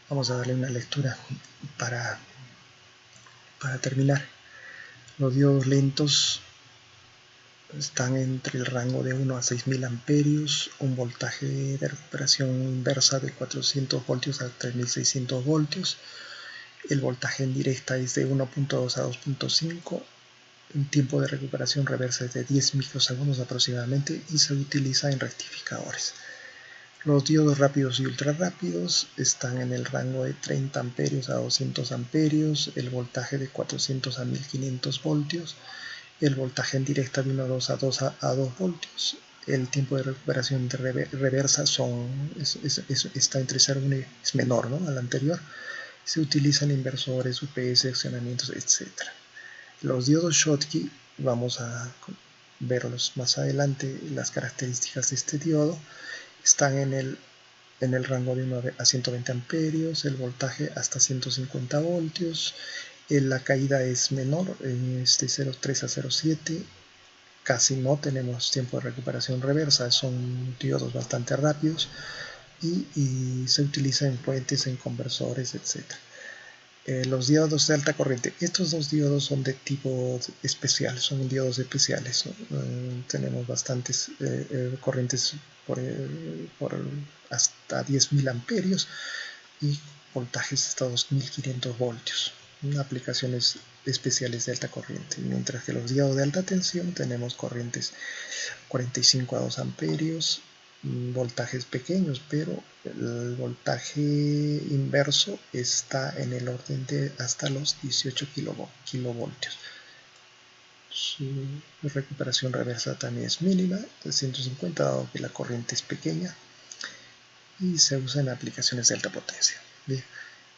Vamos a darle una lectura para terminar. Los diodos lentos están entre el rango de 1 a 6000 amperios, un voltaje de recuperación inversa de 400 voltios a 3600 voltios. El voltaje en directa es de 1.2 a 2.5. El tiempo de recuperación reversa es de 10 microsegundos aproximadamente y se utiliza en rectificadores. Los diodos rápidos y ultra rápidos están en el rango de 30 amperios a 200 amperios, el voltaje de 400 a 1500 voltios, el voltaje en directa de 1.2 a 2 voltios. El tiempo de recuperación de reversa está entre 0 y 1, es menor, ¿no?, al anterior. Se utilizan inversores, UPS, accionamientos, etc. Los diodos Schottky, vamos a verlos más adelante, las características de este diodo. Están en el rango de 1 a 120 amperios, el voltaje hasta 150 voltios, la caída es menor, es de 0.3 a 0.7, casi no tenemos tiempo de recuperación reversa, son diodos bastante rápidos y se utiliza en puentes, en conversores, etc. Los diodos de alta corriente, estos dos diodos son de tipo especial, son diodos especiales, ¿no? Tenemos bastantes corrientes por hasta 10.000 amperios y voltajes hasta 2.500 voltios, aplicaciones especiales de alta corriente, mientras que los diodos de alta tensión tenemos corrientes 45 a 2 amperios, voltajes pequeños, pero el voltaje inverso está en el orden de hasta los 18 kilovoltios. Su recuperación reversa también es mínima, de 150, dado que la corriente es pequeña, y se usa en aplicaciones de alta potencia. Bien,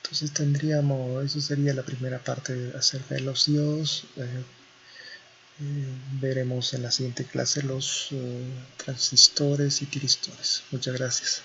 entonces eso sería la primera parte acerca de los diodos. Veremos en la siguiente clase los transistores y tiristores. Muchas gracias.